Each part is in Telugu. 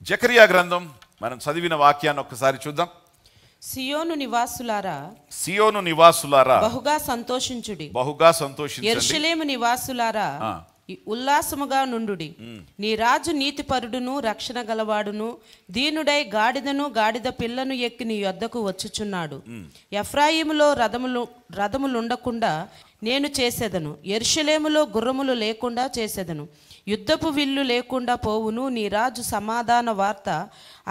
జకరియా గ్రంథం మనం చదివిన వాక్యాన్ని ఒక్కసారి చూద్దాం. సియోను నివాసులారా సియోను నివాసులారా బహుగా సంతోషించుడి, బహుగా సంతోషించండి. యెరూషలేము నివాసులారా ఉల్లాసముగా నుండుడి. నీ రాజు నీతిపరుడును రక్షణ గలవాడును దీనుడై గాడిదను గాడిద పిల్లను ఎక్కి నీ యొద్దకు వచ్చుచున్నాడు. ఎఫ్రాయిములో రథములుండకుండా నేను చేసేదను, యెరూషలేములో గుర్రములు లేకుండా చేసేదను, యుద్ధపు విల్లు లేకుండా పోవును. నీ రాజు సమాధాన వార్త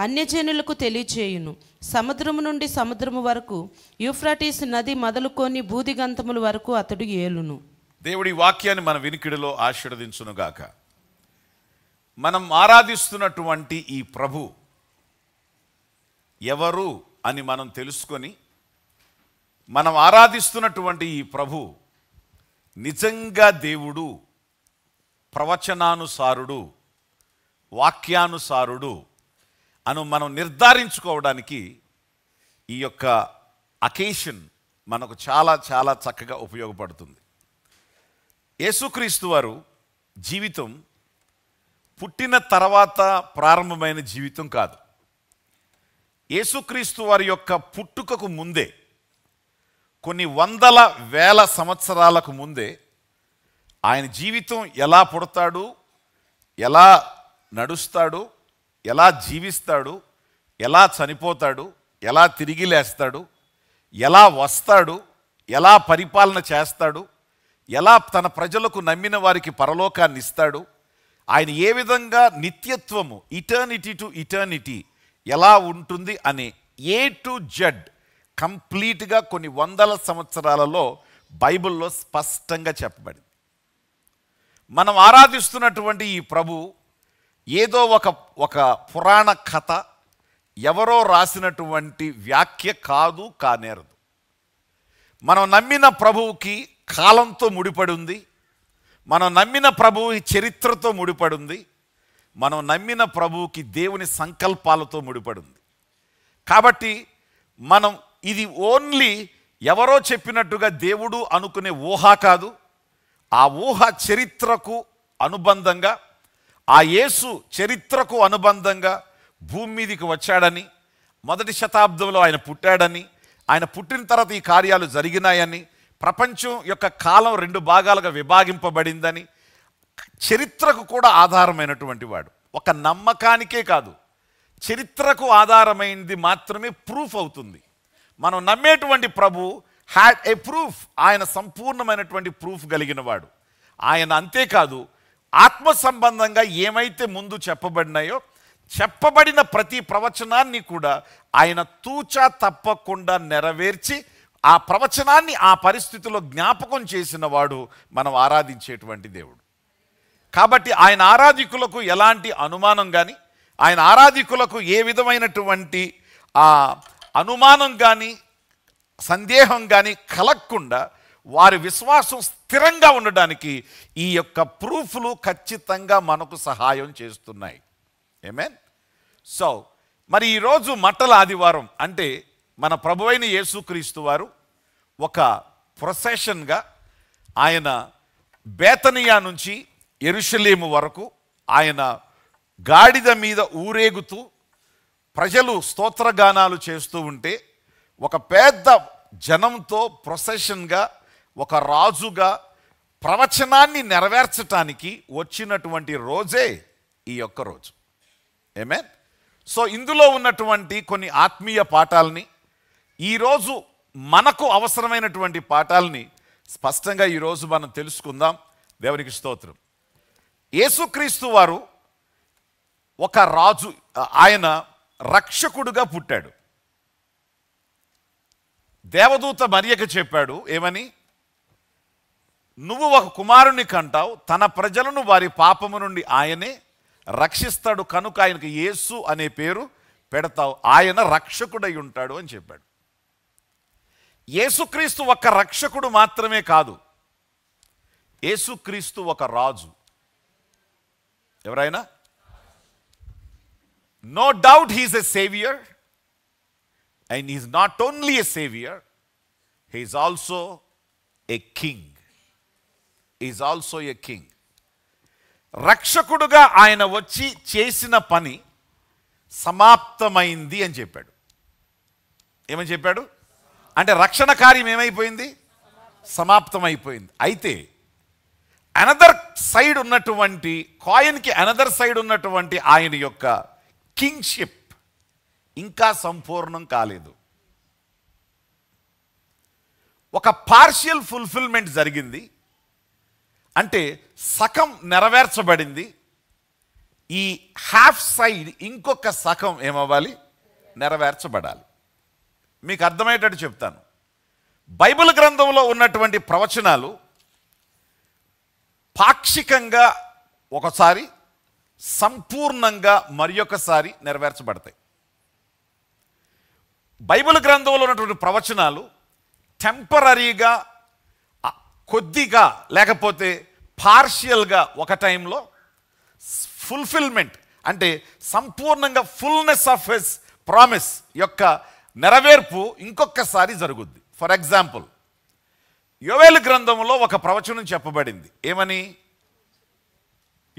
అన్యజనులకు తెలియచేయును. సముద్రము నుండి సముద్రము వరకు, యూఫ్రటీస్ నది మొదలుకొని బూదిగంతముల వరకు అతడు ఏలును. దేవుడి వాక్యాన్ని మన వినికిడిలో ఆశీర్వదించునుగాక. మనం ఆరాధిస్తున్నటువంటి ఈ ప్రభు ఎవరు అని మనం తెలుసుకొని, మనం ఆరాధిస్తున్నటువంటి ఈ ప్రభు నిజంగా దేవుడు, ప్రవచనానుసారుడు, వాక్యానుసారుడు అను మనం నిర్ధారించుకోవడానికి ఈ యొక్క అకేషన్ మనకు చాలా చాలా చక్కగా ఉపయోగపడుతుంది. యేసుక్రీస్తు వారు జీవితం పుట్టిన తర్వాత ప్రారంభమైన జీవితం కాదు. యేసుక్రీస్తు వారి యొక్క పుట్టుకకు ముందే, కొన్ని వందల వేల సంవత్సరాలకు ముందే ఆయన జీవితం ఎలా పుడతాడు, ఎలా నడుస్తాడు, ఎలా జీవిస్తాడు, ఎలా చనిపోతాడు, ఎలా తిరిగి లేస్తాడు, ఎలా వస్తాడు, ఎలా పరిపాలన చేస్తాడు, ఎలా తన ప్రజలకు నమ్మిన వారికి పరలోకాన్ని ఇస్తాడు, ఆయన ఏ విధంగా నిత్యత్వము ఇటర్నిటీ టు ఇటర్నిటీ ఎలా ఉంటుంది అనే ఏ టు జెడ్ కంప్లీట్గా కొన్ని వందల సంవత్సరాలలో బైబిల్లో స్పష్టంగా చెప్పబడింది. మనం ఆరాధిస్తున్నటువంటి ఈ ప్రభు ఏదో ఒక పురాణ కథ, ఎవరో రాసినటువంటి వ్యాఖ్య కాదు, కానేరదు. మనం నమ్మిన ప్రభువుకి కాలంతో ముడిపడి ఉంది. మనం నమ్మిన ప్రభువు చరిత్రతో ముడిపడి ఉంది. మనం నమ్మిన ప్రభువుకి దేవుని సంకల్పాలతో ముడిపడి ఉంది. కాబట్టి మనం ఇది ఓన్లీ ఎవరో చెప్పినట్టుగా దేవుడు అనుకునే ఊహ కాదు. ఆ ఊహ చరిత్రకు అనుబంధంగా, ఆ యేసు చరిత్రకు అనుబంధంగా భూమి మీదకి వచ్చాడని, మొదటి శతాబ్దంలో ఆయన పుట్టాడని, ఆయన పుట్టిన తర్వాత ఈ కార్యాలు జరిగినాయని, ప్రపంచం యొక్క కాలం రెండు భాగాలుగా విభాగింపబడిందని, చరిత్రకు కూడా ఆధారమైనటువంటి వాడు. ఒక నమ్మకానికే కాదు, చరిత్రకు ఆధారమైనది మాత్రమే ప్రూఫ్ అవుతుంది. మనం నమ్మేటువంటి ప్రభు హ్యాడ్ ఏ ప్రూఫ్. ఆయన సంపూర్ణమైనటువంటి ప్రూఫ్ కలిగిన వాడు. ఆయన అంతేకాదు, ఆత్మ సంబంధంగా ఏమైతే ముందు చెప్పబడినాయో, చెప్పబడిన ప్రతి ప్రవచనాన్ని కూడా ఆయన తూచా తప్పకుండా నెరవేర్చి ఆ ప్రవచనాన్ని ఆ పరిస్థితిలో జ్ఞాపకం చేసిన వాడు మనం ఆరాధించేటువంటి దేవుడు. కాబట్టి ఆయన ఆరాధికులకు ఎలాంటి అనుమానం కానీ, ఆయన ఆరాధికులకు ఏ విధమైనటువంటి అనుమానం కానీ, సందేహం కానీ కలగకుండా వారి విశ్వాసం స్థిరంగా ఉండడానికి ఈ యొక్క ప్రూఫ్లు ఖచ్చితంగా మనకు సహాయం చేస్తున్నాయి. ఆమేన్. సో మరి ఈరోజు మట్టల ఆదివారం అంటే మన ప్రభువైన యేసుక్రీస్తు వారు ఒక ప్రొసెషన్గా ఆయన బేతనియా నుంచి యెరూషలేము వరకు ఆయన గాడిద మీద ఊరేగుతూ ప్రజలు స్తోత్రగానాలు చేస్తూ ఉంటే, ఒక పెద్ద జనంతో ప్రొసెషన్గా ఒక రాజుగా ప్రవచనాన్ని నెరవేర్చటానికి వచ్చినటువంటి రోజే ఈ యొక్క రోజు. ఆమేన్. సో ఇందులో ఉన్నటువంటి కొన్ని ఆత్మీయ పాఠాలని, ఈరోజు మనకు అవసరమైనటువంటి పాఠాలని స్పష్టంగా ఈరోజు మనం తెలుసుకుందాం. దేవునికి స్తోత్రం. యేసుక్రీస్తు వారు ఒక రాజు, ఆయన రక్షకుడుగా పుట్టాడు. దేవదూత మరియకు చెప్పాడు ఏమని? నువ్వు ఒక కుమారుని కంటావు, తన ప్రజలను వారి పాపము నుండి ఆయనే రక్షిస్తాడు, కనుక ఆయనకు యేసు అనే పేరు పెడతావు, ఆయన రక్షకుడై ఉంటాడు అని చెప్పాడు. యేసుక్రీస్తు ఒక రక్షకుడు మాత్రమే కాదు, యేసుక్రీస్తు ఒక రాజు. ఎవరైనా no doubt he is a saviour, and he is not only a savior, he is also a king. He is also a king. రక్షకుడుగా ఆయన వచ్చి చేసిన పని సమాప్తమైంది అని చెప్పాడు. ఏమని చెప్పాడు? అంటే రక్షణ కార్యం ఏమైపోయింది? సమాప్తమైపోయింది. అయితే అనదర్ సైడ్ ఉన్నటువంటి కాయిన్కి అనదర్ సైడ్ ఉన్నటువంటి ఆయన యొక్క కింగ్షిప్ ఇంకా సంపూర్ణం కాలేదు. ఒక పార్షియల్ ఫుల్ఫిల్మెంట్ జరిగింది, అంటే సగం నెరవేర్చబడింది. ఈ హాఫ్ సైడ్ ఇంకొక సగం ఏమవ్వాలి? నెరవేర్చబడాలి. మీకు అర్థమయ్యేటట్టు చెప్తాను. బైబిల్ గ్రంథంలో ఉన్నటువంటి ప్రవచనాలు పాక్షికంగా ఒకసారి, సంపూర్ణంగా మరియొకసారి నెరవేర్చబడతాయి. బైబిల్ గ్రంథంలో ఉన్నటువంటి ప్రవచనాలు టెంపరీగా, కొద్దిగా, లేకపోతే పార్షియల్గా ఒక టైంలో ఫుల్ఫిల్మెంట్ అంటే సంపూర్ణంగా ఫుల్నెస్ ఆఫ్ హిస్ ప్రామిస్ యొక్క నెరవేర్పు ఇంకొకసారి జరుగుద్ది. ఫర్ ఎగ్జాంపుల్, యోవేలు గ్రంథములో ఒక ప్రవచనం చెప్పబడింది. ఏమని?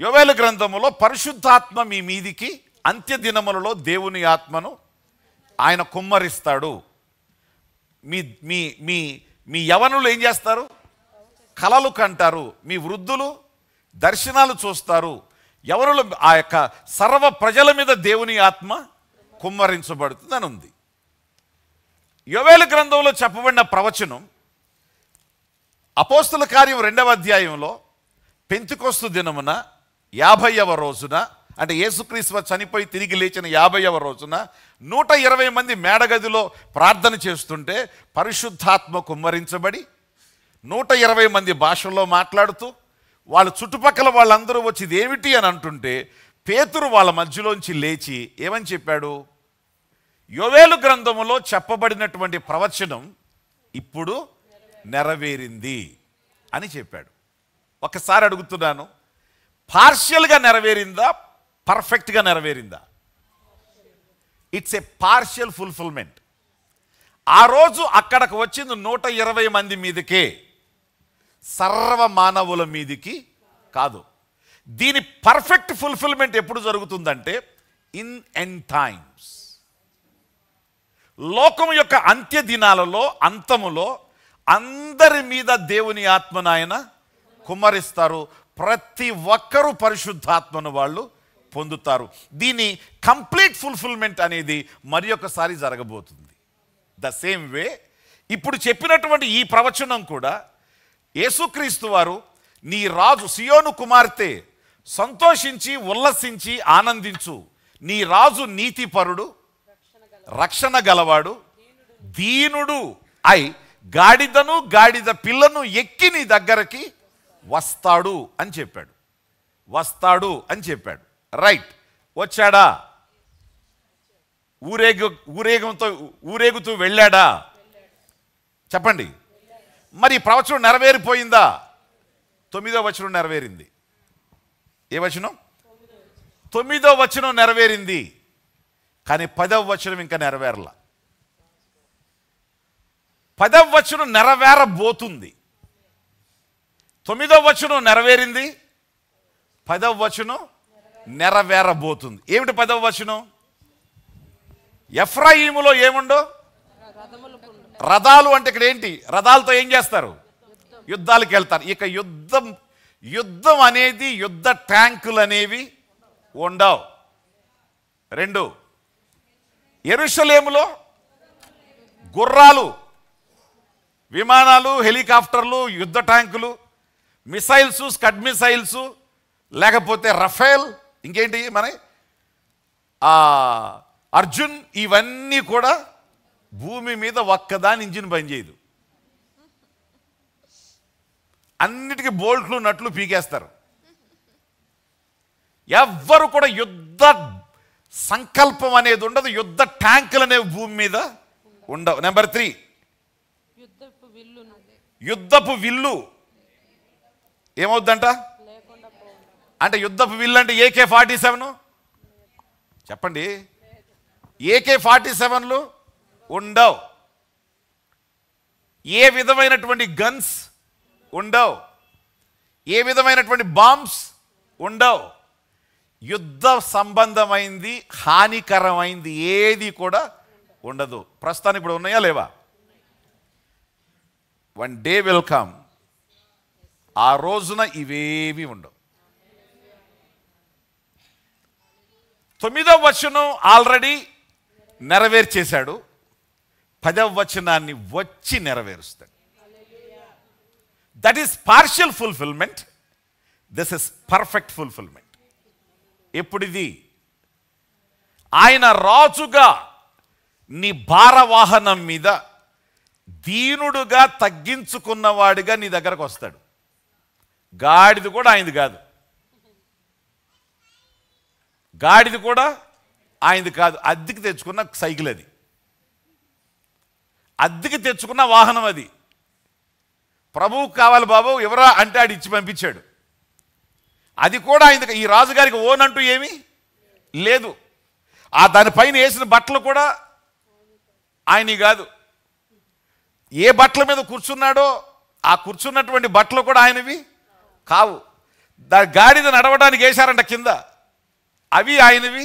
యోవేలు గ్రంథములో పరిశుద్ధాత్మ మీ మీదికి అంత్య దినములలో దేవుని ఆత్మను ఆయన కుమ్మరిస్తాడు. మీ మీ మీ మీ యవనులు ఏం చేస్తారు? కలలు కంటారు. మీ వృద్ధులు దర్శనాలు చూస్తారు. యవనులు ఆ యొక్క సర్వ ప్రజల మీద దేవుని ఆత్మ కుమ్మరించబడుతుంది అని ఉంది. యోవేలు గ్రంథంలో చెప్పబడిన ప్రవచనం అపోస్తుల కార్యం 2వ అధ్యాయంలో పెంతెకొస్తు దినమున 50వ రోజున, అంటే యేసుక్రీస్తు చనిపోయి తిరిగి లేచిన 50వ రోజున 120 మంది మేడగదిలో ప్రార్థన చేస్తుంటే పరిశుద్ధాత్మ కుమ్మరించబడి 120 మంది భాషల్లో మాట్లాడుతూ వాళ్ళ చుట్టుపక్కల వాళ్ళందరూ వచ్చి ఇది ఏమిటి అని అంటుంటే పేతురు వాళ్ళ మధ్యలోంచి లేచి ఏమని చెప్పాడు? యోవేలు గ్రంథములో చెప్పబడినటువంటి ప్రవచనం ఇప్పుడు నెరవేరింది అని చెప్పాడు. ఒకసారి అడుగుతున్నాను, పార్షియల్గా నెరవేరిందా, పర్ఫెక్ట్గా నెరవేరిందా? It's a partial fulfilment. ఆ రోజు అక్కడికి వచ్చింది 120 మంది మీదకే, సర్వ మానవుల మీదికి కాదు. దీని పర్ఫెక్ట్ ఫుల్ఫిల్మెంట్ ఎప్పుడు జరుగుతుందంటే ఇన్ ఎండ్ టైమ్స్. లోకం యొక్క అంత్య దినాలలో, అంతములో అందరి మీద దేవుని ఆత్మను ఆయన కుమ్మరిస్తారు. ప్రతి ఒక్కరూ పరిశుద్ధాత్మను వాళ్ళు పొందుతారు. దీని కంప్లీట్ ఫుల్ఫిల్మెంట్ అనేది మరి ఒకసారి జరగబోతుంది. ద సేమ్ వే ఇప్పుడు చెప్పినటువంటి ఈ ప్రవచనం కూడా యేసుక్రీస్తు వారు, నీ రాజు సియోను కుమార్తె సంతోషించి ఉల్లసించి ఆనందించు, నీ రాజు నీతిపరుడు, రక్షణ గలవాడు, దీనుడు అయి గాడిదను గాడిద పిల్లను ఎక్కి నీ దగ్గరకి వస్తాడు అని చెప్పాడు. వస్తాడు అని చెప్పాడు. రైట్, వచ్చాడా? ఊరేగుతూ వెళ్ళాడా? చెప్పండి. మరి ప్రవచనం నెరవేరిపోయిందా? 9వ వచనం నెరవేరింది. ఏ వచనం? 9వ వచనం నెరవేరింది, కానీ 10వ వచనం ఇంకా నెరవేరలా. 10వ వచనం నెరవేరబోతుంది. 9వ వచనం నెరవేరింది, 10వ వచనం నెరవేరబోతుంది. ఏమిటి 10వ వచనం? ఎఫ్రాయిములో ఏముండో? రథాలు. అంటే ఇక్కడ ఏంటి? రథాలతో ఏం చేస్తారు? యుద్ధాలకు వెళ్తారు. ఇక యుద్ధం అనేది, యుద్ధ ట్యాంకులు అనేవి ఉండవు. 2, యెరూషలేములో గుర్రాలు, విమానాలు, హెలికాప్టర్లు, యుద్ధ ట్యాంకులు, మిసైల్స్, స్కడ్ మిసైల్స్, లేకపోతే రఫేల్, ఇంకేంటి మన అర్జున్, ఇవన్నీ కూడా భూమి మీద ఒక్కదాని ఇంజిన్ పనిచేయదు. అన్నిటికీ బోల్ట్లు నట్లు పీకేస్తారు. ఎవ్వరు కూడా యుద్ధ సంకల్పం అనేది ఉండదు. యుద్ధ ట్యాంకులు అనేవి భూమి మీద ఉండవు. నెంబర్ 3, యుద్ధపు విల్లు ఏమవుద్దంట? అంటే యుద్ధపు విల్లు అంటే AK-47 చెప్పండి. AK-47లు ఉండవు. ఏ విధమైనటువంటి గన్స్ ఉండవు. ఏ విధమైనటువంటి బాంబ్స్ ఉండవు. యుద్ధ సంబంధమైంది హానికరమైంది ఏది కూడా ఉండదు. ప్రస్తుతానికి ఇప్పుడు ఉన్నాయా లేవా? వన్ డే విల్ కమ్, ఆ రోజున ఇవేవి ఉండవు. 9వ వచనం ఆల్రెడీ నెరవేర్చేశాడు, 10వ వచనాన్ని వచ్చి నెరవేరుస్తాడు. That is partial fulfilment, this is perfect fulfilment. ఎప్పుడిది? ఆయన రాజుగా నీ భారవాహనం మీద దీనుడుగా తగ్గించుకున్నవాడిగా నీ దగ్గరకు వస్తాడు. గాడిది కూడా ఆయనది కాదు, గాడిది కూడా ఆయనది కాదు, అద్దెకి తెచ్చుకున్న సైకిల్ అది, అద్దెకి తెచ్చుకున్న వాహనం అది. ప్రభువుకు కావాలి బాబు ఎవరా అంటే ఆడు ఇచ్చి పంపించాడు. అది కూడా ఆయనది. ఈ రాజుగారికి ఓన్ అంటూ ఏమీ లేదు. ఆ దానిపైన వేసిన బట్టలు కూడా ఆయనవి కాదు. ఏ బట్టల మీద కూర్చున్నాడో ఆ కూర్చున్నటువంటి బట్టలు కూడా ఆయనవి కావు. గాడిద నడవడానికి వేశారంట కింద, అవి ఆయనవి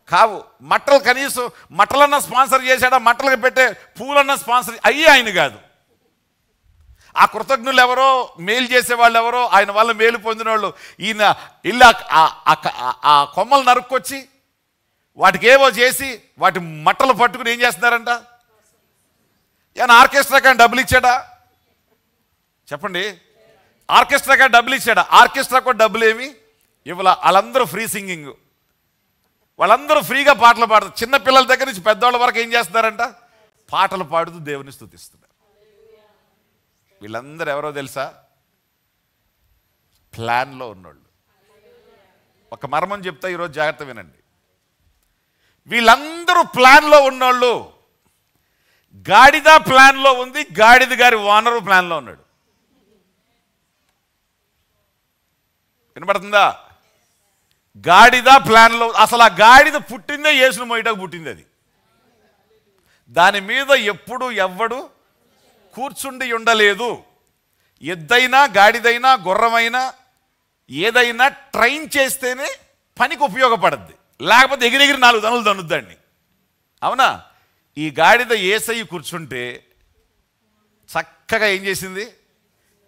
కావు. మట్టలు కనీసం మట్టలన్నా స్పాన్సర్ చేశాడా, మట్టలకు పెట్టే పూలన్నా స్పాన్సర్, అయ్యి ఆయన కాదు. ఆ కృతజ్ఞులు ఎవరో, మేలు చేసేవాళ్ళు ఎవరో, ఆయన వల్ల మేలు పొందిన వాళ్ళు ఈయన ఇల్లు ఆ కొమ్మలు నరుక్కొచ్చి వాటికి ఏవో చేసి వాటి మట్టలు పట్టుకుని ఏం చేస్తున్నారంట? ఏమన్నా ఆర్కెస్ట్రాకి డబ్బులు ఇచ్చాడా చెప్పండి? ఆర్కెస్ట్రాకి డబ్బులు ఇచ్చాడా? ఆర్కెస్ట్రాకు డబ్బులు ఏమి ఇవ్వాల. వాళ్ళందరూ ఫ్రీ సింగింగ్, వాళ్ళందరూ ఫ్రీగా పాటలు పాడతారు. చిన్న పిల్లల దగ్గర నుంచి పెద్దవాళ్ళ వరకు ఏం చేస్తున్నారంట? పాటలు పాడుతూ దేవుని స్తుతిస్తున్నారు. వీళ్ళందరూ ఎవరో తెలుసా? ప్లాన్లో ఉన్నోళ్ళు. ఒక మర్మం చెప్తా, ఈరోజు జాగ్రత్త వినండి. వీళ్ళందరూ ప్లాన్లో ఉన్నోళ్ళు. గాడిద ప్లాన్లో ఉంది, గాడిద గారి ఓనరు ప్లాన్లో ఉన్నాడు. వినపడుతుందా? గాడిద ప్లాన్లో. అసలు ఆ గాడిద పుట్టిందే యేసును మోయటకు పుట్టింది. అది దాని మీద ఎప్పుడు ఎవ్వడు కూర్చుండి ఉండలేదు. ఎద్దైనా గాడిదైనా గుర్రమైనా ఏదైనా ట్రైన్ చేస్తేనే పనికి ఉపయోగపడద్ది, లేకపోతే ఎగిరెగిరి 4 దనులు దన్నుద్దండి. అవునా? ఈ గాడిద యేసయ్య కూర్చుంటే చక్కగా ఏం చేసింది?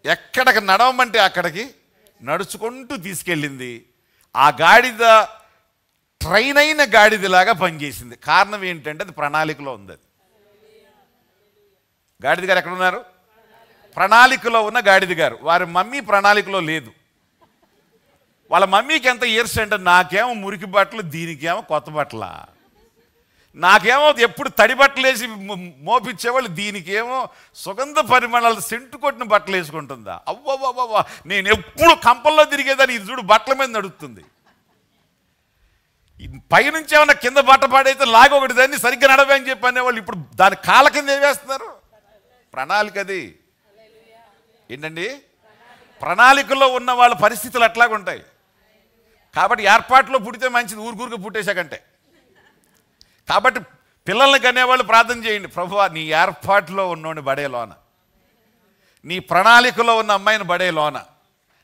ఎక్కడికి నడవమంటే అక్కడికి నడుచుకుంటూ తీసుకెళ్ళింది. ఆ గాడిద ట్రైన్ అయిన గాడిదలాగా పనిచేసింది. కారణం ఏంటంటే అది ప్రణాళికలో ఉంది. అది గాడిద గారు ఎక్కడున్నారు? ప్రణాళికలో ఉన్న గాడిద గారు. వారి మమ్మీ ప్రణాళికలో లేదు. వాళ్ళ మమ్మీకి ఎంత ఇయర్స్ అంటే, నాకేమో మురికి బట్టలు, దీనికేమో కొత్త బట్టల, నాకేమో ఎప్పుడు తడి బట్టలు వేసి మోపించేవాళ్ళు, దీనికేమో సుగంధ పరిమళాలు సెంటు కొట్టిన బట్టలు వేసుకుంటుందా? అవ్వవ్వవ్వ, నేను ఎప్పుడు కంపల్లో తిరిగేదాన్ని, ఇది చూడు బట్టల మీద నడుస్తుంది. పైనుంచి ఏమన్నా కింద బట్ట పాడైతే లాగి ఒకటి దాన్ని సరిగ్గా నడవే అని చెప్పి అనేవాళ్ళు. ఇప్పుడు దాని కాళ్ళ కింద ఏం వేస్తున్నారు? ప్రణాళిక. అది ఏంటండి? ప్రణాళికలో ఉన్న వాళ్ళ పరిస్థితులు అట్లాగా ఉంటాయి. కాబట్టి ఏర్పాట్లో పుడితే మంచిది, ఊరుకూరుగా పుట్టేశాకంటే. కాబట్టి పిల్లల్ని కనేవాళ్ళు ప్రార్థన చేయండి, ప్రభువా నీ ఏర్పాట్లో ఉన్నోడిని బడేలోన, నీ ప్రణాళికలో ఉన్న అమ్మాయిని బడేలోన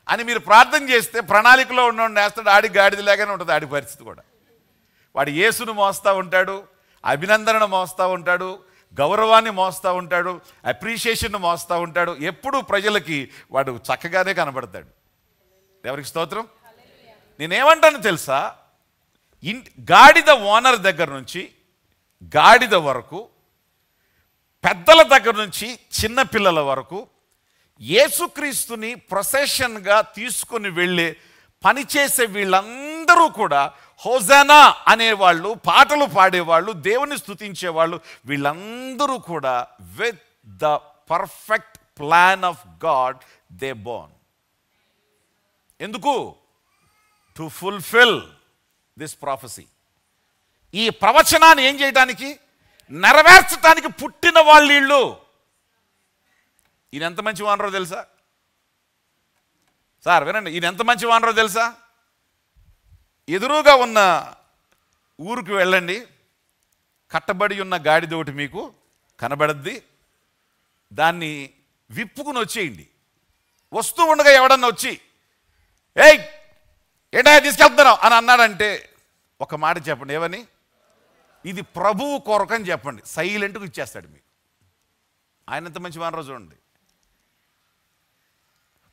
అని మీరు ప్రార్థన చేస్తే ప్రణాళికలో ఉన్నోడిని వేస్తాడు. ఆడి గాడిదలాగానే ఉంటుంది ఆడి పరిస్థితి కూడా. వాడు యేసును మోస్తూ ఉంటాడు, అభినందనను మోస్తూ ఉంటాడు, గౌరవాన్ని మోస్తూ ఉంటాడు, అప్రిషియేషన్ను మోస్తూ ఉంటాడు. ఎప్పుడూ ప్రజలకి వాడు చక్కగానే కనబడతాడు. ఎవరికి స్తోత్రం. నేనేమంటాను తెలుసా? గాడిద ఓనర్ దగ్గర నుంచి గాడిద వరకు, పెద్దల దగ్గర నుంచి చిన్న పిల్లల వరకు యేసుక్రీస్తుని ప్రొసెషన్గా తీసుకుని వెళ్ళే పనిచేసే వీళ్ళందరూ కూడా హోజానా అనేవాళ్ళు, పాటలు పాడేవాళ్ళు, దేవుని స్తుతించేవాళ్ళు, వీళ్ళందరూ కూడా with the perfect plan of God they born. ఎందుకు? To fulfil this prophecy. ఈ ప్రవచనాన్ని ఏం చేయడానికి? నెరవేర్చడానికి పుట్టిన వాళ్ళు వీళ్ళు. ఈయన ఎంత మంచి వానరో తెలుసా సార్? వినండి, ఈయన ఎంత మంచి వానరో తెలుసా? ఎదురుగా ఉన్న ఊరికి వెళ్ళండి, కట్టబడి ఉన్న గాడిద ఒకటి మీకు కనబడద్ది, దాన్ని విప్పుకుని వచ్చేయండి. వస్తూ ఉండగా ఎవడన్నా వచ్చి, ఏయ్ ఏంటా తీసుకెళ్తున్నావు అని అన్నాడంటే ఒక మాట చెప్పండి, ఏమని? ఇది ప్రభువు కొరకని చెప్పండి, సైలెంట్గా ఇచ్చేస్తాడు మీకు. ఆయన ఎంత మంచి వానరో చూడండి.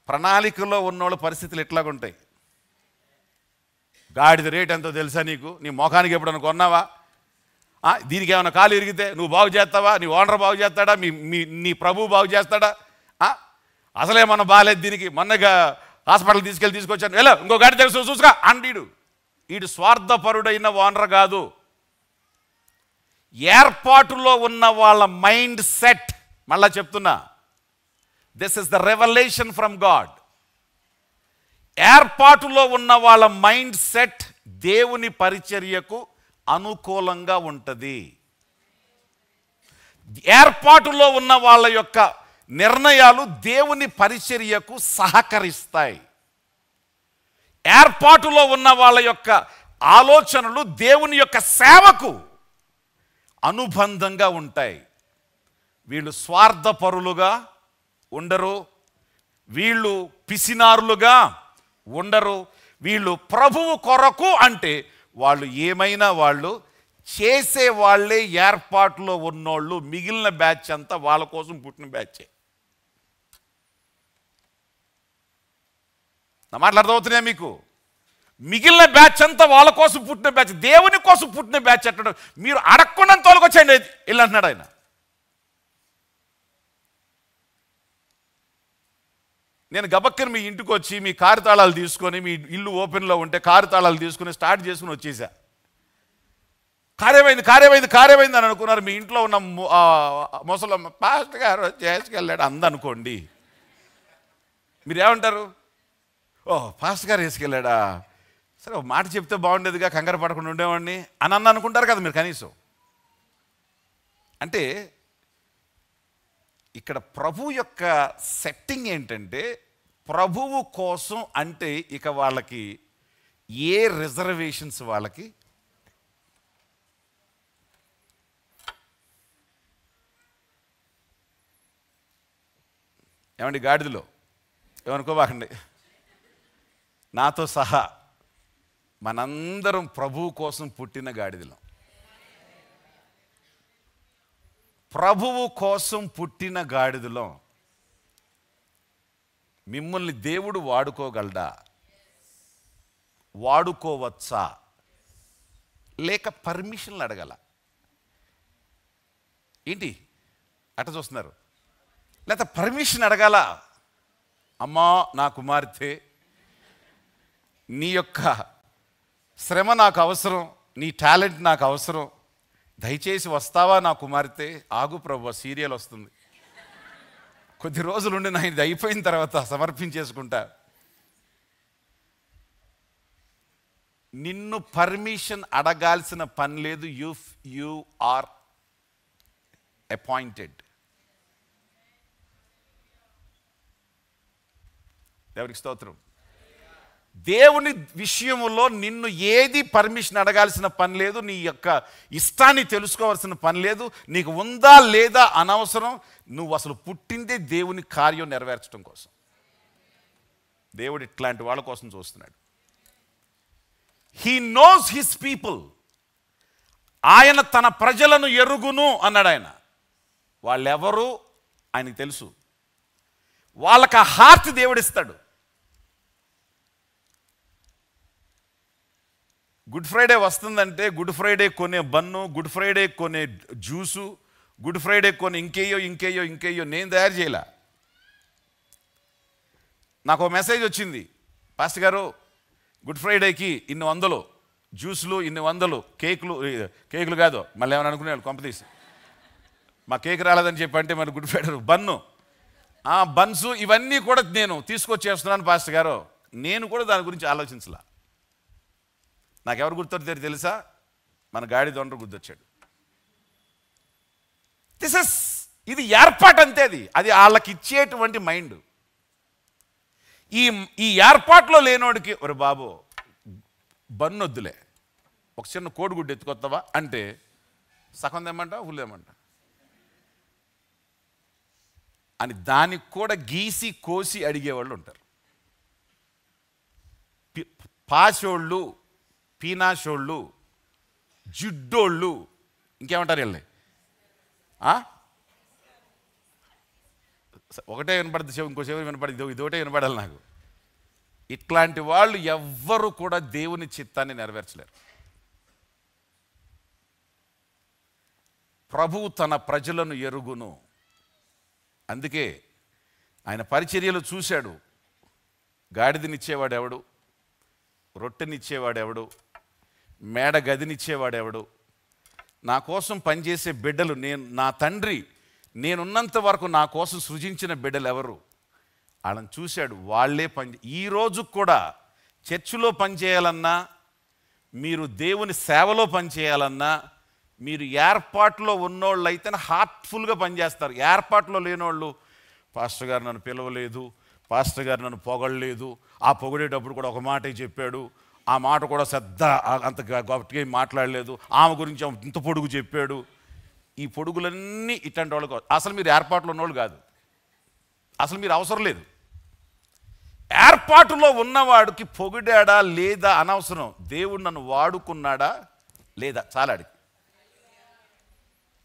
ప్రణాళికలో ఉన్నోళ్ళ పరిస్థితులు ఎట్లాగుంటాయి. గాడిద రేట్ ఎంతో తెలుసా నీకు? నీ మొఖానికి ఎప్పుడన్నా కొన్నావా? దీనికి ఏమైనా కాలు ఇరిగితే నువ్వు బాగు చేస్తావా? నీ ఓనర్ బాగు చేస్తాడా? నీ ప్రభువు బాగు చేస్తాడా? అసలేమన్నా బాగాలేదు దీనికి, మొన్నగా హాస్పిటల్ తీసుకొచ్చాను, ఎలా ఇంకో గాడి దగ్గర చూసుగా అండీడు. వీడు స్వార్థపరుడైన ఓనర్ కాదు. ఏర్పాటులో ఉన్న వాళ్ళ మైండ్ సెట్, మళ్ళా చెప్తున్నా, this is the revolution from God. ఏర్పాటులో ఉన్న వాళ్ళ మైండ్ సెట్ దేవుని పరిచర్యకు అనుకూలంగా ఉంటుంది. ఏర్పాటులో ఉన్న వాళ్ళ యొక్క నిర్ణయాలు దేవుని పరిచర్యకు సహకరిస్తాయి. ఏర్పాటులో ఉన్న వాళ్ళ యొక్క ఆలోచనలు దేవుని యొక్క సేవకు అనుబంధంగా ఉంటాయి. వీళ్ళు స్వార్థపరులుగా ఉండరు, వీళ్ళు పిసినారులుగా ఉండరు. వీళ్ళు ప్రభువు కొరకు అంటే వాళ్ళు ఏమైనా వాళ్ళు చేసే వాళ్ళే. ఏర్పాటులో ఉన్నోళ్ళు, మిగిలిన బ్యాచ్ అంతా వాళ్ళ కోసం పుట్టిన బ్యాచే. నా మాటలు అర్థమవుతున్నాయా మీకు? మిగిలిన బ్యాచ్ అంతా వాళ్ళ కోసం పుట్టిన బ్యాచ్, దేవుని కోసం పుట్టిన బ్యాచ్ అంటాడు. మీరు అడగకుండా తోలుకొచ్చేయండి ఇల్లు అంటున్నాడు ఆయన. నేను గబక్కని మీ ఇంటికి వచ్చి మీ కారు తాళాలు తీసుకొని, మీ ఇల్లు ఓపెన్లో ఉంటే కారు తాళాలు తీసుకుని స్టార్ట్ చేసుకుని వచ్చేసా. కారేమైంది అని అనుకున్నారు. మీ ఇంట్లో ఉన్న ముసలమ్మ పాస్టర్ గారు చేసుకెళ్ళాడు అందనుకోండి, మీరేమంటారు? ఓ పాస్టర్ గారు వేసుకెళ్ళాడా, సరే ఒక మాట చెప్తే బాగుండేదిగా, కంగారు పడకుండా ఉండేవాడిని అని అనుకుంటారు కదా మీరు కనీసం. అంటే ఇక్కడ ప్రభు యొక్క సెట్టింగ్ ఏంటంటే, ప్రభువు కోసం అంటే ఇక వాళ్ళకి ఏ రిజర్వేషన్స్ వాళ్ళకి ఏమండి? గాడిదలో ఏమనుకోబాకండి, నాతో సహా మనందరం ప్రభువు కోసం పుట్టిన గాడిదలం. ప్రభువు కోసం పుట్టిన గాడిదలం. మిమ్మల్ని దేవుడు వాడుకోగలడా? వాడుకోవచ్చా? లేక పర్మిషన్లు అడగల? ఏంటి అట్ట చూస్తున్నారు? లేక పర్మిషన్ అడగాల? అమ్మా నా కుమార్తె, నీ యొక్క శ్రమ నాకు అవసరం, నీ టాలెంట్ నాకు అవసరం, దయచేసి వస్తావా నా కుమార్తె? ఆగు ప్రభు, సీరియల్ వస్తుంది, కొద్ది రోజులుండి నా ఇది అయిపోయిన తర్వాత సమర్పించేసుకుంటా. నిన్ను పర్మిషన్ అడగాల్సిన పని లేదు. You are appointed. దేవునికి స్తోత్రం. దేవుని విషయంలో నిన్ను ఏది పర్మిషన్ అడగాల్సిన పని లేదు. నీ యొక్క ఇష్టాన్ని తెలుసుకోవాల్సిన పని లేదు. నీకు ఉందా లేదా అనవసరం. నువ్వు అసలు పుట్టిందే దేవుని కార్యం నెరవేర్చడం కోసం. దేవుడు ఇట్లాంటి వాళ్ళ కోసం చూస్తున్నాడు. He knows his people. ఆయన తన ప్రజలను ఎరుగును అన్నాడు ఆయన. వాళ్ళెవరు ఆయనకు తెలుసు. వాళ్ళకి ఆ హార్ట్ దేవుడిస్తాడు. గుడ్ ఫ్రైడే వస్తుందంటే గుడ్ ఫ్రైడే కొనే బన్ను, గుడ్ ఫ్రైడే కొనే జ్యూసు, గుడ్ ఫ్రైడే కొని ఇంకేయో నేను తయారు చేయలే. నాకు ఒక మెసేజ్ వచ్చింది, పాస్టర్ గారు గుడ్ ఫ్రైడేకి ఇన్ని 100 జ్యూసులు, ఇన్ని 100 కేకులు కాదు, మళ్ళీ ఏమైనా అనుకునేవాళ్ళు కొంపతీసి. మా కేక్ రాలేదని చెప్పి అంటే మరి గుడ్ ఫ్రైడే బన్ను, బన్సు ఇవన్నీ కూడా నేను తీసుకొచ్చేస్తున్నాను పాస్టర్ గారు. నేను కూడా దాని గురించి ఆలోచించలా. నాకెవరు గుర్తొచ్చారు తెలుసా? మన గాడి దొండరు గుర్తొచ్చాడు. ఇది ఏర్పాటు అంతే. అది వాళ్ళకి ఇచ్చేటువంటి మైండ్. ఈ ఏర్పాట్లో లేనోడికి ఒరే బాబు బన్నొద్దులే, ఒక చిన్న కోడిగుడ్డు ఎత్తుకొస్తావా అంటే సగం తెమ్మంటా ఫుల్ తెమ్మంటా అని దానికి కూడా గీసి కోసి అడిగేవాళ్ళు ఉంటారు. పాశోళ్ళు, పీనాశోళ్ళు, జిడ్డోళ్ళు, ఇంకేమంటారు వీళ్ళని? ఒకటే వినపడుతుంది, ఇంకో చెవి వినపడుతుంది, ఇది ఒకటే వినపడాలి నాకు. ఇట్లాంటి వాళ్ళు ఎవ్వరు కూడా దేవుని చిత్తాన్ని నెరవేర్చలేరు. ప్రభువు తన ప్రజలను ఎరుగును. అందుకే ఆయన పరిచర్యలు చూశాడు. గాడిదనిచ్చేవాడెవడు, రొట్టెనిచ్చేవాడెవడు, మేడ గదినిచ్చేవాడెవడు, నా కోసం పనిచేసే బిడ్డలు, నా తండ్రి నేనున్నంత వరకు నా కోసం సృజించిన బిడ్డలు ఎవరు, వాళ్ళని చూశాడు. వాళ్ళే ఈ రోజు కూడా చర్చిలో పనిచేయాలన్నా, మీరు దేవుని సేవలో పనిచేయాలన్నా, మీరు ఏర్పాట్లో ఉన్నోళ్ళు అయితే హార్ట్ఫుల్గా పనిచేస్తారు. ఏర్పాట్లో లేనోళ్ళు, పాస్టర్ గారు నన్ను పిలవలేదు, పాస్టర్ గారు నన్ను పొగడలేదు, ఆ పొగిడేటప్పుడు కూడా ఒక మాటే చెప్పాడు, ఆ మాట కూడా అంత గట్టిగా మాట్లాడలేదు, ఆమె గురించి ఇంత పొడుగు చెప్పాడు. ఈ పొడుగులన్నీ ఇట్లాంటి వాళ్ళకు అసలు మీరు ఏర్పాట్లో ఉన్నోళ్ళు కాదు, అసలు మీరు అవసరం లేదు. ఏర్పాటులో ఉన్నవాడికి పొగిడాడా లేదా అనవసరం. దేవుడు నన్ను వాడుకున్నాడా లేదా చాలాడి.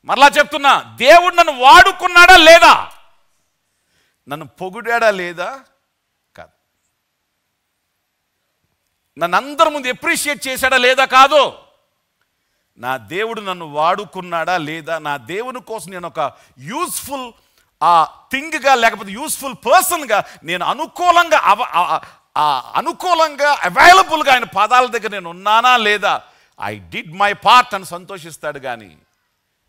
మరలా చెప్తున్నా, దేవుడు నన్ను వాడుకున్నాడా లేదా, నన్ను పొగిడాడా లేదా కాదు, నన్ను అందరి ముందు ఎప్రిషియేట్ చేశాడా లేదా కాదు, నా దేవుడు నన్ను వాడుకున్నాడా లేదా, నా దేవుని కోసం నేను ఒక యూస్ఫుల్ థింగ్గా లేకపోతే యూస్ఫుల్ పర్సన్గా నేను అనుకూలంగా అవైలబుల్గా ఆయన పాదాల దగ్గర నేను ఉన్నానా లేదా, ఐ డిడ్ మై పార్ట్ అని సంతోషిస్తాడు. కానీ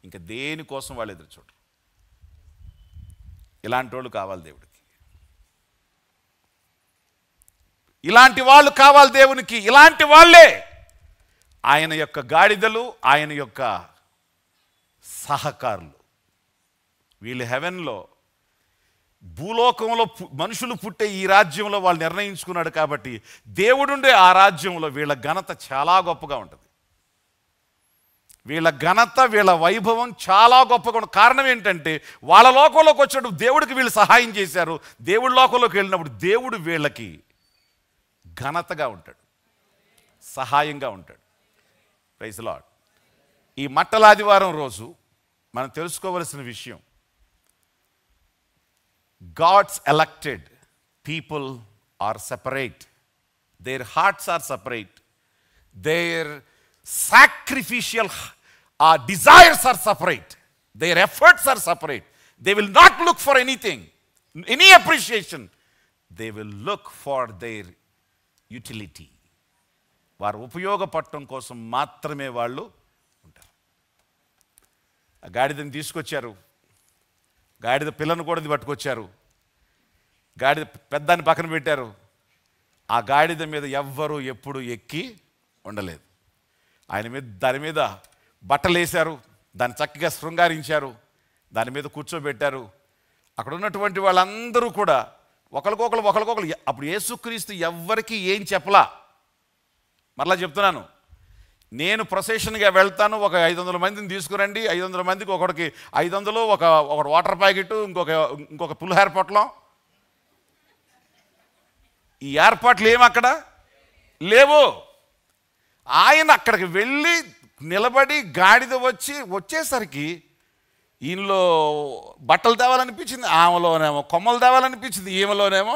ఇంకా దేనికోసం వాళ్ళు ఎదురు చూడరు. ఇలాంటి వాళ్ళు కావాలి దేవుడికి, ఇలాంటి వాళ్ళు కావాలి దేవునికి. ఇలాంటి వాళ్ళే ఆయన యొక్క గాడిదలు, ఆయన యొక్క సహకారులు. వీళ్ళు హెవెన్లో, భూలోకంలో మనుషులు పుట్టే ఈ రాజ్యంలో వాళ్ళు నిర్ణయించుకున్నాడు కాబట్టి దేవుడుండే ఆ రాజ్యంలో వీళ్ళ ఘనత చాలా గొప్పగా ఉంటుంది. వీళ్ళ ఘనత, వీళ్ళ వైభవం చాలా గొప్పగా ఉంటుంది. కారణం ఏంటంటే వాళ్ళ లోకంలోకి వచ్చినప్పుడు దేవుడికి వీళ్ళు సహాయం చేశారు. దేవుడి లోకంలోకి వెళ్ళినప్పుడు దేవుడు వీళ్ళకి ఘనతగా ఉంటాడు, సహాయంగా ఉంటాడు. Praise the Lord. ఈ మట్టలాదివారం రోజు మనం తెలుసుకోవలసిన విషయం, God's elected people are separate. Their hearts are separate. Their sacrificial desires are separate. Their efforts are separate. They will not look for anything, any appreciation. They will look for their utility. వారు ఉపయోగపడటం కోసం మాత్రమే వాళ్ళు ఉంటారు. ఆ గాడిదని తీసుకొచ్చారు, గాడిద పిల్లను కూడా పట్టుకొచ్చారు, గాడిద పెద్దాన్ని పక్కన పెట్టారు. ఆ గాడిద మీద ఎవ్వరూ ఎప్పుడు ఎక్కి ఉండలేదు. దాని మీద బట్టలు వేశారు, దాన్ని చక్కగా శృంగారించారు, దాని మీద కూర్చోబెట్టారు. అక్కడ ఉన్నటువంటి వాళ్ళందరూ కూడా ఒకరికొకరు అప్పుడు యేసుక్రీస్తు ఎవ్వరికి ఏం చెప్పలా. మరలా చెప్తున్నాను, నేను ప్రొసెషన్గా వెళ్తాను, ఒక 500 మందిని తీసుకురండి, 500 మందికి ఒకడికి 500, ఒక వాటర్ ప్యాకెట్, ఇంకొక పులిహోర పొట్లం. ఈ ఏర్పాట్లు ఏమి అక్కడ లేవు. ఆయన అక్కడికి వెళ్ళి నిలబడి గాడిద వచ్చేసరికి ఈయనలో బట్టలు తేవాలనిపించింది, ఆమెలోనేమో కొమ్మలు తేవాలనిపించింది, ఈమెలోనేమో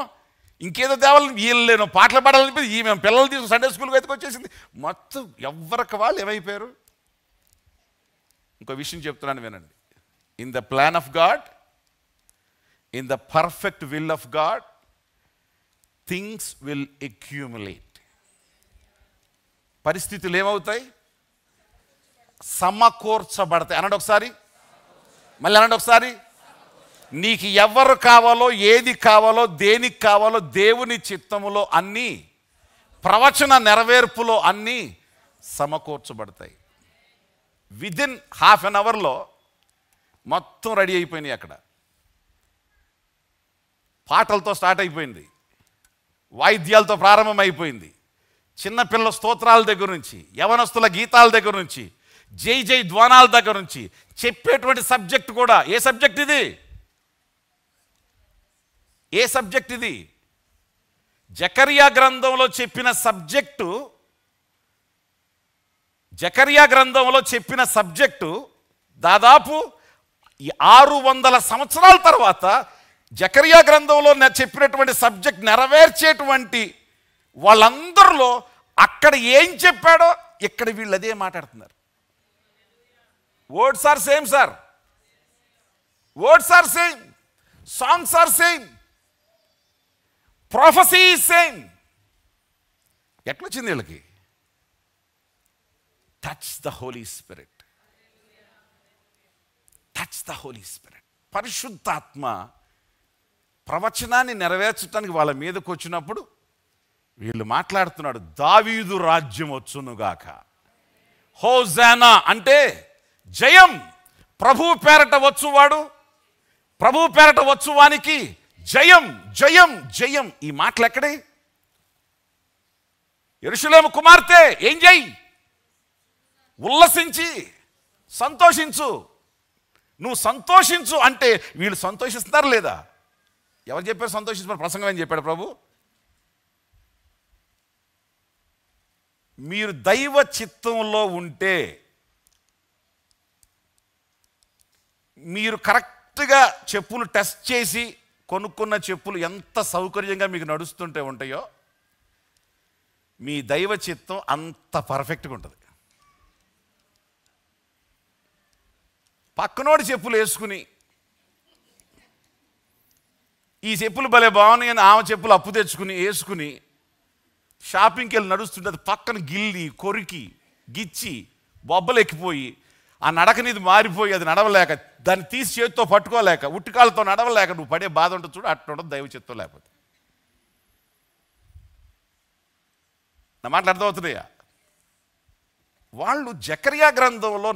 ఇంకేదో తేవాలని, వీళ్ళేనో పాటలు పాడాలనిపించింది, ఈమె పిల్లలు తీసుకుని సండే స్కూల్కి ఎత్తుకొచ్చేసింది. మొత్తం ఎవరికి వాళ్ళు ఏమైపోయారు. ఇంకో విషయం చెప్తున్నాను వినండి. In the plan of God, in the perfect will of God, things will accumulate. పరిస్థితులు ఏమవుతాయి? సమకూర్చబడతాయి. అనండి ఒకసారి, మళ్ళీ అనండి ఒకసారి. నీకు ఎవరు కావాలో, ఏది కావాలో, దేనికి కావాలో దేవుని చిత్తములో అన్నీ, ప్రవచన నెరవేర్పులో అన్నీ సమకూర్చబడతాయి. విదిన్ హాఫ్ అన్ అవర్లో మొత్తం రెడీ అయిపోయినాయి. అక్కడ పాటలతో స్టార్ట్ అయిపోయింది, వాయిద్యాలతో ప్రారంభమైపోయింది. చిన్నపిల్లల స్తోత్రాల దగ్గర నుంచి, యవనస్తుల గీతాల దగ్గర నుంచి, జై జై ధ్వానాల దగ్గర నుంచి చెప్పేటువంటి సబ్జెక్ట్ కూడా. ఏ సబ్జెక్ట్ ఇది? ఏ సబ్జెక్ట్ ఇది? జకర్యా గ్రంథంలో చెప్పిన సబ్జెక్టు దాదాపు 600 సంవత్సరాల తర్వాత జకర్యా గ్రంథంలో చెప్పినటువంటి సబ్జెక్ట్ నెరవేర్చేటువంటి వాళ్ళందరిలో అక్కడ ఏం చెప్పాడో ఇక్కడ వీళ్ళు అదే మాట్లాడుతున్నారు. Words are same sir, words are same, songs are same, prophecy is same. ఎట్లొచ్చింది వీళ్ళకి? Touch the Holy Spirit, touch the Holy Spirit. పరిశుద్ధాత్మ ప్రవచనాన్ని నెరవేర్చడానికి వాళ్ళ మీదకి వచ్చినప్పుడు వీళ్ళు మాట్లాడుతున్నాడు, దావీదు రాజ్యం వచ్చునుగాక. హోజానా అంటే జయం, ప్రభు పేరట వచ్చువాడు, ప్రభు పేరట వచ్చువానికి జయం, జయం, జయం. ఈ మాటలు ఎక్కడే? యెరూషలేము కుమార్తె ఏం చేయి? ఉల్లసించి సంతోషించు. నువ్వు సంతోషించు అంటే వీళ్ళు సంతోషిస్తున్నారు లేదా? ఎవరు చెప్పారు సంతోషిస్తున్నారు? ప్రసంగం ఏం చెప్పాడు ప్రభు? మీరు దైవ చిత్తంలో ఉంటే, మీరు కరెక్ట్గా చెప్పులు టెస్ట్ చేసి కొనుక్కున్న చెప్పులు ఎంత సౌకర్యంగా మీకు నడుస్తుంటే ఉంటాయో, మీ దైవ చిత్తం అంత పర్ఫెక్ట్గా ఉంటుంది. పక్కనోడి చెప్పులు వేసుకుని ఈ చెప్పులు భలే బాగున్నాయి అని ఆమె చెప్పులు అప్పు తెచ్చుకుని వేసుకుని షాపింగ్కి వెళ్ళి నడుస్తుంటే అది పక్కన గిల్లి కొరికి గిచ్చి బొబ్బలు ఎక్కిపోయి ఆ నడకనిది మారిపోయి అది నడవలేక దాన్ని తీసి చేతితో పట్టుకోలేక ఉట్టికాలతో నడవలేక నువ్వు పడే బాధ ఉంటుంది చూడు, అట్లా ఉండదు దైవ చిత్తం లేకపోతే. నా మాటలు అర్థమవుతున్నాయా? వాళ్ళు జకర్యా గ్రంథంలో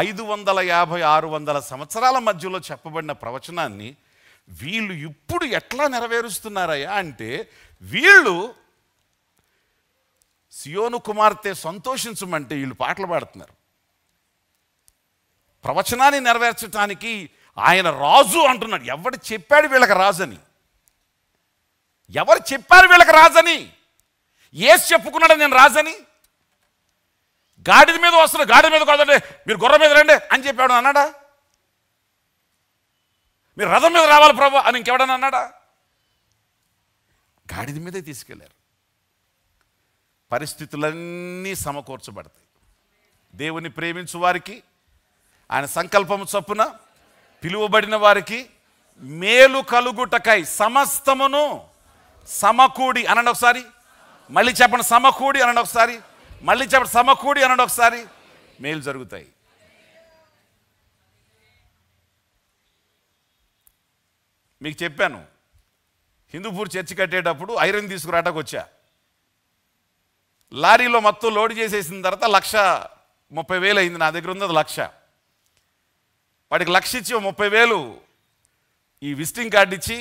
550-600 సంవత్సరాల మధ్యలో చెప్పబడిన ప్రవచనాన్ని వీళ్ళు ఇప్పుడు ఎట్లా నెరవేరుస్తున్నారయ్యా అంటే, వీళ్ళు సియోను కుమార్తె సంతోషించమంటే వీళ్ళు పాటలు పాడుతున్నారు. ప్రవచనాన్ని నెరవేర్చడానికి ఆయన రాజు అంటున్నాడు. ఎవడు చెప్పాడు వీళ్ళకి రాజని? ఎవరు చెప్పారు వీళ్ళకి రాజని? యేసు చెప్పుకున్నాడు నేను రాజని. గాడిద మీద వస్తున్నాడు, గాడిద మీద కాదండి, మీరు గుర్రం మీద రండి అని చెప్పాడు అన్నాడా? మీరు రథం మీద రావాలి ప్రభు అని ఇంకెవడన్నా అన్నాడా? గాడిద మీదే తీసుకెళ్ళారు. పరిస్థితులన్నీ సమకూర్చబడతాయి. దేవుని ప్రేమించు వారికి, ఆయన సంకల్పము చొప్పున పిలువబడిన వారికి మేలు కలుగుటకై సమస్తమును సమకూడి అనండి ఒకసారి. మళ్ళీ చెప్పండి సమకూడి అనండి ఒకసారి. మళ్ళీ చెప్పండి సమకూడి అనండి ఒకసారి. మేలు జరుగుతాయి. మీకు చెప్పాను, హిందూపూర్ చర్చి కట్టేటప్పుడు ఐరన్ తీసుకురావడానికి వచ్చా. లారీలో మొత్తం లోడ్ చేసేసిన తర్వాత 1,30,000 అయింది. నా దగ్గర ఉంది అది 1,00,000. వాడికి 1,00,000 ఇచ్చి 30,000 ఈ విజిటింగ్ కార్డు ఇచ్చి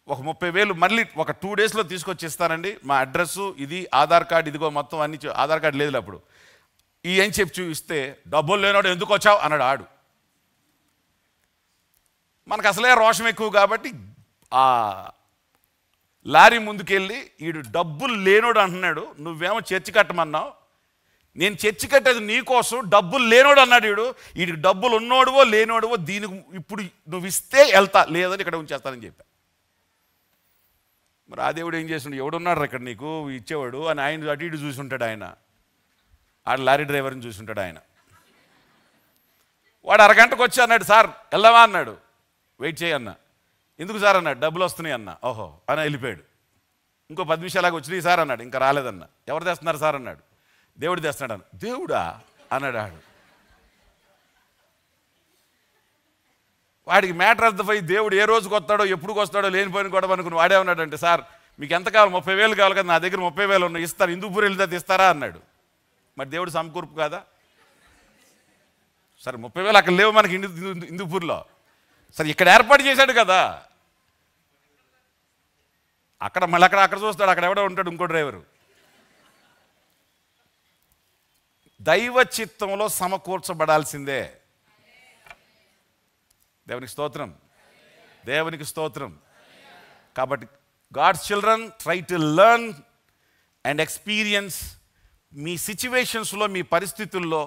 ఒక 30,000 మళ్ళీ ఒక 2 డేస్లో తీసుకొచ్చి ఇస్తానండి, మా అడ్రస్సు ఇది, ఆధార్ కార్డు ఇదిగో మొత్తం అన్ని. ఆధార్ కార్డు లేదు అప్పుడు. ఈ ఏం చెప్పి చూపిస్తే డబ్బులు లేనాడు ఎందుకు వచ్చావు అన్నాడు ఆడు. మనకు అసలే రోషం ఎక్కువ కాబట్టి ఆ లారీ ముందుకెళ్ళి ఈడు డబ్బులు లేనోడు అంటున్నాడు, నువ్వేమో చర్చి కట్టమన్నావు, నేను చర్చి కట్టేది నీకోసం, డబ్బులు లేనోడు అన్నాడు ఈడు. వీడికి డబ్బులు ఉన్నోడువో లేనోడువో దీనికి ఇప్పుడు నువ్వు ఇస్తే వెళ్తా, లేదని ఇక్కడ ఉంచేస్తానని చెప్పా. మరి ఆ దేవుడు ఏం చేస్తుండే, ఎవడున్నాడు ఇక్కడ నీకు ఇచ్చేవాడు అని ఆయన అటు ఇటు చూసుంటాడు. ఆయన ఆడ లారీ డ్రైవర్ని చూసుంటాడు. ఆయన వాడు అరగంటకు వచ్చి అన్నాడు, సార్ వెళ్దామా అన్నాడు. వెయిట్ చేయన్నా. ఎందుకు సార్ అన్నాడు, డబ్బులు వస్తున్నాయి అన్న. ఓహో అని వెళ్ళిపోయాడు. ఇంకో 10 నిమిషాలాగా వచ్చినాయి సార్ అన్నాడు. ఇంకా రాలేదన్న. ఎవరు తెస్తున్నారు సార్ అన్నాడు. దేవుడు తెస్తున్నాడు అన్న. దేవుడా అన్నాడు ఆడు. వాడికి మ్యాటర్ అర్థమై దేవుడు ఏ రోజుకి వస్తాడో ఎప్పుడు వస్తాడో లేనిపోయిన గొడవ అనుకుని వాడే ఉన్నాడంటే, సార్ మీకు ఎంత కావాలి, 30,000 కావాలి కదా, నా దగ్గర 30,000 ఉన్నాయి ఇస్తాను, హిందూపూర్ వెళ్తే ఇస్తారా అన్నాడు. మరి దేవుడు సమకూర్పు కాదా? సరే 30,000 అక్కడ లేవు మనకి హిందూపూర్లో, సరే ఇక్కడ ఏర్పాటు చేశాడు కదా. అక్కడ మళ్ళీ అక్కడ చూస్తాడు, అక్కడ ఎవడో ఉంటాడు ఇంకో డ్రైవరు. దైవ చిత్తంలో సమకూర్చబడాల్సిందే. దేవునికి స్తోత్రం, దేవునికి స్తోత్రం. కాబట్టి God's children try to learn and experience. మీ సిచ్యువేషన్స్లో, మీ పరిస్థితుల్లో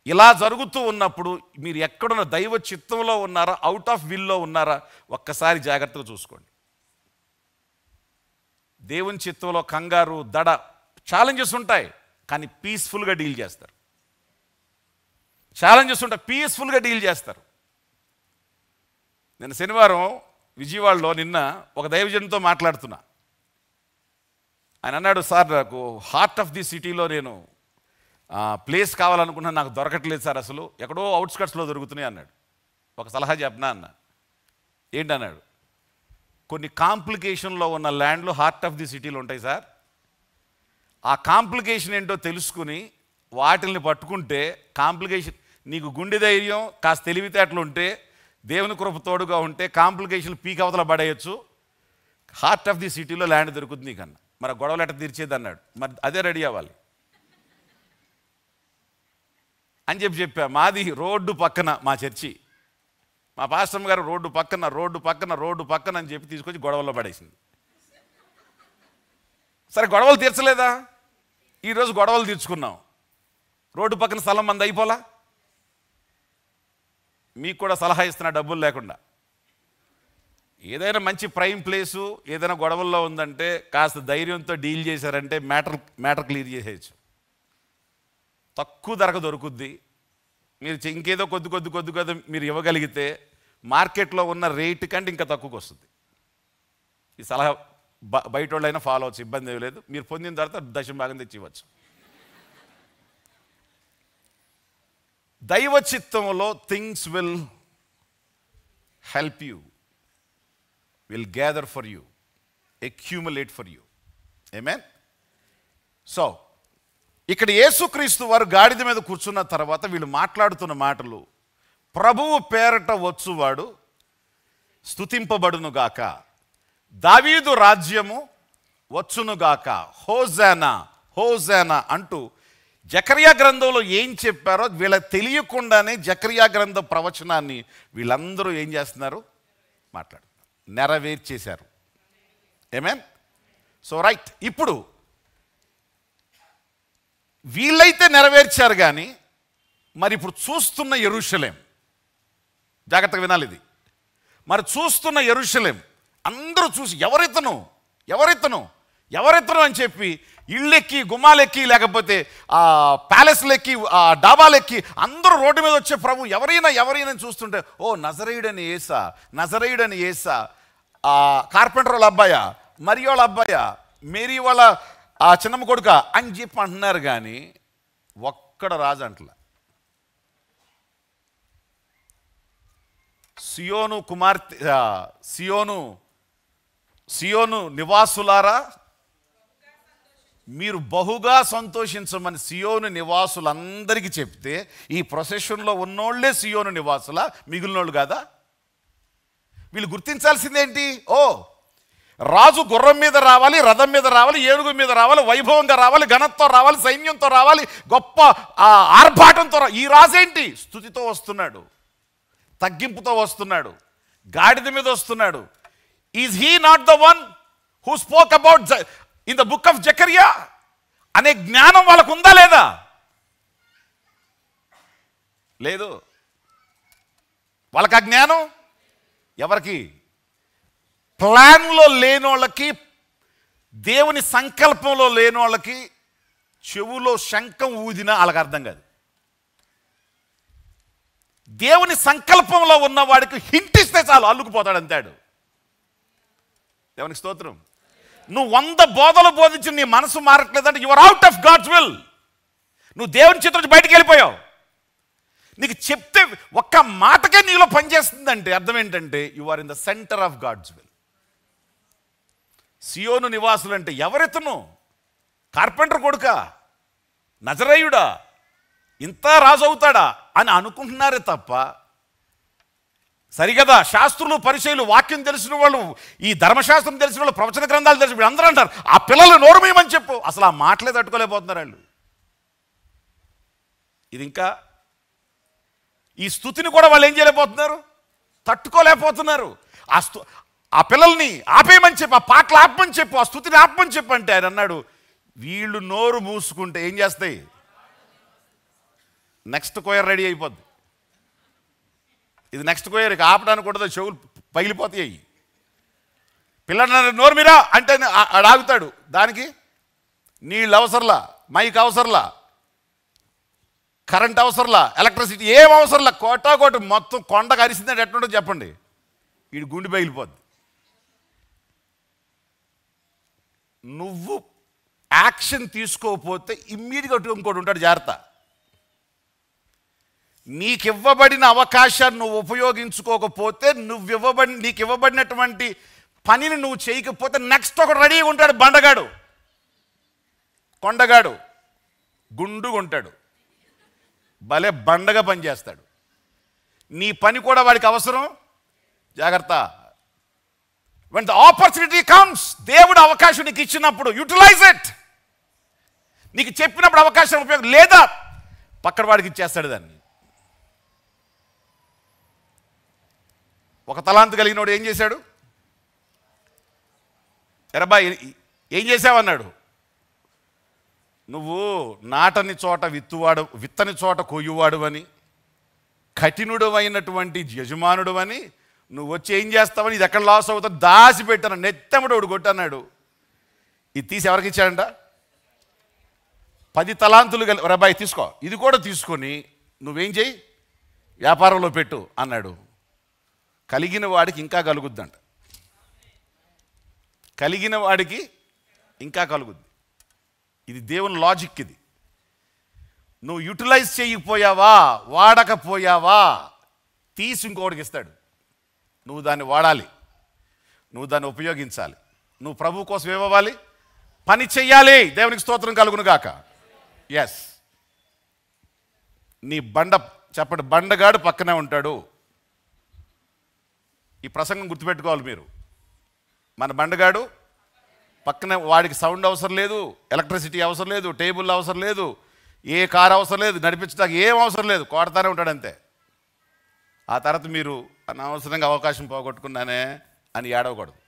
ఇలా జరుగుతూ ఉన్నప్పుడు మీరు ఎక్కడున్న దైవ చిత్తంలో ఉన్నారా, అవుట్ ఆఫ్ విల్లో ఉన్నారా, ఒక్కసారి జాగ్రత్తగా చూసుకోండి. దేవుని చిత్తంలో కంగారు, దడ, ఛాలెంజెస్ ఉంటాయి, కానీ పీస్ఫుల్గా డీల్ చేస్తారు. ఛాలెంజెస్ ఉంటాయి, పీస్ఫుల్గా డీల్ చేస్తారు. నేను శనివారం విజయవాడలో నిన్న ఒక దైవజనుతో మాట్లాడుతున్నా. ఆయన అన్నాడు, సార్ నాకు హార్ట్ ఆఫ్ ది సిటీలో నేను ప్లేస్ కావాలనుకున్నా, నాకు దొరకట్లేదు సార్, అసలు ఎక్కడో అవుట్స్కట్స్లో దొరుకుతున్నాయి అన్నాడు. ఒక సలహా చెప్పనా అన్న. ఏంటన్నాడు, కొన్ని కాంప్లికేషన్లో ఉన్న ల్యాండ్లు హార్ట్ ఆఫ్ ది సిటీలో ఉంటాయి సార్. ఆ కాంప్లికేషన్ ఏంటో తెలుసుకుని వాటిల్ని పట్టుకుంటే, కాంప్లికేషన్ నీకు గుండె ధైర్యం, కాస్త తెలివితేటలు ఉంటే, దేవుని కృప తోడుగా ఉంటే కాంప్లికేషన్ పీక్ అవతల పడేయచ్చు. హార్ట్ ఆఫ్ ది సిటీలో ల్యాండ్ దొరుకుతుంది నీకన్నా. మరి గొడవలు ఎట్ట తీర్చేది అన్నాడు. మరి అదే రెడీ అవ్వాలి అని చెప్పా. మాది రోడ్డు పక్కన మా చర్చి, మా పాస్టర్ గారు రోడ్డు పక్కన అని చెప్పి తీసుకొచ్చి గొడవల్లో పడేసింది. సరే గొడవలు తీర్చలేదా? ఈరోజు గొడవలు తీర్చుకున్నాం. రోడ్డు పక్కన స్థలం మంది అయిపోలా? మీకు కూడా సలహా ఇస్తున్నా, డబ్బులు లేకుండా. ఏదైనా మంచి ప్రైమ్ ప్లేసు ఏదైనా గొడవల్లో ఉందంటే కాస్త ధైర్యంతో డీల్ చేశారంటే మ్యాటర్ క్లియర్ చేసేయచ్చు. తక్కువ ధరకు దొరుకుద్ది. మీరు ఇంకేదో కొద్ది మీరు ఇవ్వగలిగితే మార్కెట్లో ఉన్న రేటు కంటే ఇంకా తక్కువకి వస్తుంది. ఈ సలహా బయట వాళ్ళైనా ఫాలో అవచ్చు, ఇబ్బంది ఏమీ లేదు. మీరు పొందిన తర్వాత దశభాగం తెచ్చి ఇవ్వచ్చు. దైవ చిత్తంలో things will help you, will gather for you, accumulate for you. Amen. So ఇక్కడ యేసుక్రీస్తు వారు గాడిద మీద కూర్చున్న తర్వాత వీళ్ళు మాట్లాడుతున్న మాటలు, ప్రభువు పేరట వచ్చువాడు స్తుతింపబడునుగాక, దావీదు రాజ్యము వచ్చునుగాక, హోజానా హోజానా అంటూ జకర్యా గ్రంథంలో ఏం చెప్పారో వీళ్ళకి తెలియకుండానే జకర్యా గ్రంథ ప్రవచనాన్ని వీళ్ళందరూ ఏం చేస్తున్నారు, మాట్లాడుతున్నారు, నెరవేర్చేశారు. ఆమేన్. సో రైట్, ఇప్పుడు వీళ్ళైతే నెరవేర్చారు, కానీ మరి ఇప్పుడు చూస్తున్న యెరూషలేం, జాగ్రత్తగా వినాలి ఇది. మరి చూస్తున్న యెరూషలేం అందరూ చూసి ఎవరెత్తను అని చెప్పి ఇళ్ళెక్కి, గుమ్మాలెక్కి, లేకపోతే ప్యాలెస్లెక్కి, డాబాలెక్కి అందరూ రోడ్డు మీద వచ్చే ప్రభు ఎవరైనా చూస్తుంటే, ఓ నజరేయుడని యేసా, కార్పెంటర్ వాళ్ళ అబ్బాయా, మరి వాళ్ళ అబ్బాయా, మేరీ వాళ్ళ చిన్నమ్మ కొడుక అని చెప్పి అంటున్నారు. కానీ ఒక్కడ రాజు అంటలా. సియోను నివాసులారా మీరు బహుగా సంతోషించమని సియోను నివాసులందరికీ చెప్తే, ఈ ప్రొసెషన్లో ఉన్నోళ్లే సియోను నివాసులా, మిగిలినోళ్ళు కాదా? వీళ్ళు గుర్తించాల్సిందేంటి? ఓ రాజు గుర్రం మీద రావాలి, రథం మీద రావాలి, ఏనుగు మీద రావాలి, వైభవంగా రావాలి, ఘనతతో రావాలి, సైన్యంతో రావాలి, గొప్ప ఆర్భాటంతో ఈ రాజేంటి? స్తుతితో వస్తున్నాడు, తగ్గింపుతో వస్తున్నాడు, గాడిద మీద వస్తున్నాడు. Is he not the one who spoke about in the book of జకర్యా అనే జ్ఞానం వాళ్ళకు ఉందా లేదా? లేదు. వాళ్ళకి ఆ జ్ఞానం ఎవరికి? ప్లాన్లో లేనోళ్ళకి, దేవుని సంకల్పంలో లేనోళ్ళకి చెవులో శంఖం ఊదినా వాళ్ళకి అర్థం కాదు. దేవుని సంకల్పంలో ఉన్నవాడికి హింట్ ఇస్తే చాలు, అల్లుకుపోతాడు అంతాడు. దేవునికి స్తోత్రం. నువ్వు 100 బోధలు బోధించి నీ మనసు మారట్లేదంటే you are out of God's will. నువ్వు దేవుని చిత్రం నుంచి బయటికి వెళ్ళిపోయావు. నీకు చెప్తే ఒక్క మాటకే నీలో పనిచేస్తుందంటే అర్థం ఏంటంటే you are in the centre of God's will. సియోను నివాసులు అంటే ఎవరెతను? కార్పెంటర్ కొడుక, నజరేయుడా, ఇంత రాజు అవుతాడా అని అనుకుంటున్నారే తప్ప, సరిగదా శాస్త్రులు, పరిచయులు, వాక్యం తెలిసిన వాళ్ళు, ఈ ధర్మశాస్త్రం తెలిసిన వాళ్ళు, ప్రవచన గ్రంథాలు తెలిసిన వాళ్ళు అందరూ అంటారు ఆ పిల్లలు నోరుమేయమని చెప్పు. అసలు ఆ మాటలే తట్టుకోలేకపోతున్నారు వాళ్ళు. ఇది ఇంకా ఈ స్తుతిని కూడా వాళ్ళు ఏం చేయలేకపోతున్నారు, తట్టుకోలేకపోతున్నారు. ఆ పిల్లల్ని ఆపేయమని చెప్పు, ఆ పాటలు ఆపమని చెప్పు, ఆ స్తుతిని ఆపమని చెప్పు అంటే ఆయన అన్నాడు, వీళ్ళు నోరు మూసుకుంటే ఏం చేస్తాయి? నెక్స్ట్ కొయర్ రెడీ అయిపోద్ది. ఇది నెక్స్ట్ కొయర్, ఇక ఆపడానికి ఉండదు, చెవులు పగిలిపోతాయి. పిల్లలు నోరు మీరా అంటే ఆగుతాడు. దానికి నీళ్ళు అవసరంలా, మైక్ అవసరంలా, కరెంట్ అవసరంలా, ఎలక్ట్రిసిటీ ఏం అవసరంలా, కోటాకోటి మొత్తం కొండ కరిసిందంటే ఎట్లుంటుందో చెప్పండి, వీడి గుండె పగిలిపోద్ది. నువ్వు యాక్షన్ తీసుకోకపోతే ఇమ్మీడియట్గా ఇంకోటి ఉంటాడు, జాగ్రత్త. నీకు ఇవ్వబడిన అవకాశాన్ని నువ్వు ఉపయోగించుకోకపోతే, నీకు ఇవ్వబడినటువంటి పనిని నువ్వు చేయకపోతే నెక్స్ట్ ఒకటి రెడీగా ఉంటాడు. బండగాడు, కొండగాడు, గుండుగా ఉంటాడు, భలే బండగా పనిచేస్తాడు. నీ పని కూడా వాడికి అవసరం, జాగ్రత్త. when the opportunity comes, దేవుడు అవకాశం నీకు ఇచ్చినప్పుడు యూటిలైజ్ ఇట్. నీకు చెప్పినప్పుడు అవకాశం ఉపయోగం లేదా పక్కన వాడికి ఇచ్చేస్తాడు దాన్ని. ఒక తలాంతు కలిగినోడు ఏం చేశాడు? ఎరబాయ్ ఏం చేసావన్నాడు. నువ్వు నాటని చోట విత్తని చోట కొయ్యువాడు అని, కఠినుడు అయినటువంటి యజమానుడు అని, నువ్వు వచ్చి ఏం చేస్తావని, ఇది ఎక్కడ లాస్ అవుతా దాచిపెట్టాను, నెత్తముడు ఒకడు కొట్టన్నాడు. ఇది తీసి ఎవరికి ఇచ్చాడంట? 10 తలాంతులు రబాయ్ తీసుకో, ఇది కూడా తీసుకొని నువ్వేం చేయి, వ్యాపారంలో పెట్టు అన్నాడు. కలిగిన వాడికి ఇంకా కలుగుద్దంట, కలిగిన వాడికి ఇంకా కలుగుద్ది. ఇది దేవుని లాజిక్. ఇది నువ్వు యూటిలైజ్ చేయకపోయావా, వాడకపోయావా, తీసి ఇంకొకటికి ఇస్తాడు. నువ్వు దాన్ని వాడాలి, నువ్వు దాన్ని ఉపయోగించాలి. నువ్వు ప్రభు కోసం ఏమవ్వాలి? పని చెయ్యాలి. దేవునికి స్తోత్రం కలుగును గాక. ఎస్, నీ చెప్పండి, బండగాడు పక్కనే ఉంటాడు. ఈ ప్రసంగం గుర్తుపెట్టుకోవాలి మీరు. మన బండగాడు పక్కనే, వాడికి సౌండ్ అవసరం లేదు, ఎలక్ట్రిసిటీ అవసరం లేదు, టేబుల్ అవసరం లేదు, ఏ కారు అవసరం లేదు, నడిపించడానికి ఏం అవసరం లేదు, కొడతానే ఉంటాడు అంతే. ఆ తర్వాత మీరు అనవసరంగా అవకాశం పోగొట్టుకున్నానే అని ఏడవకూడదు.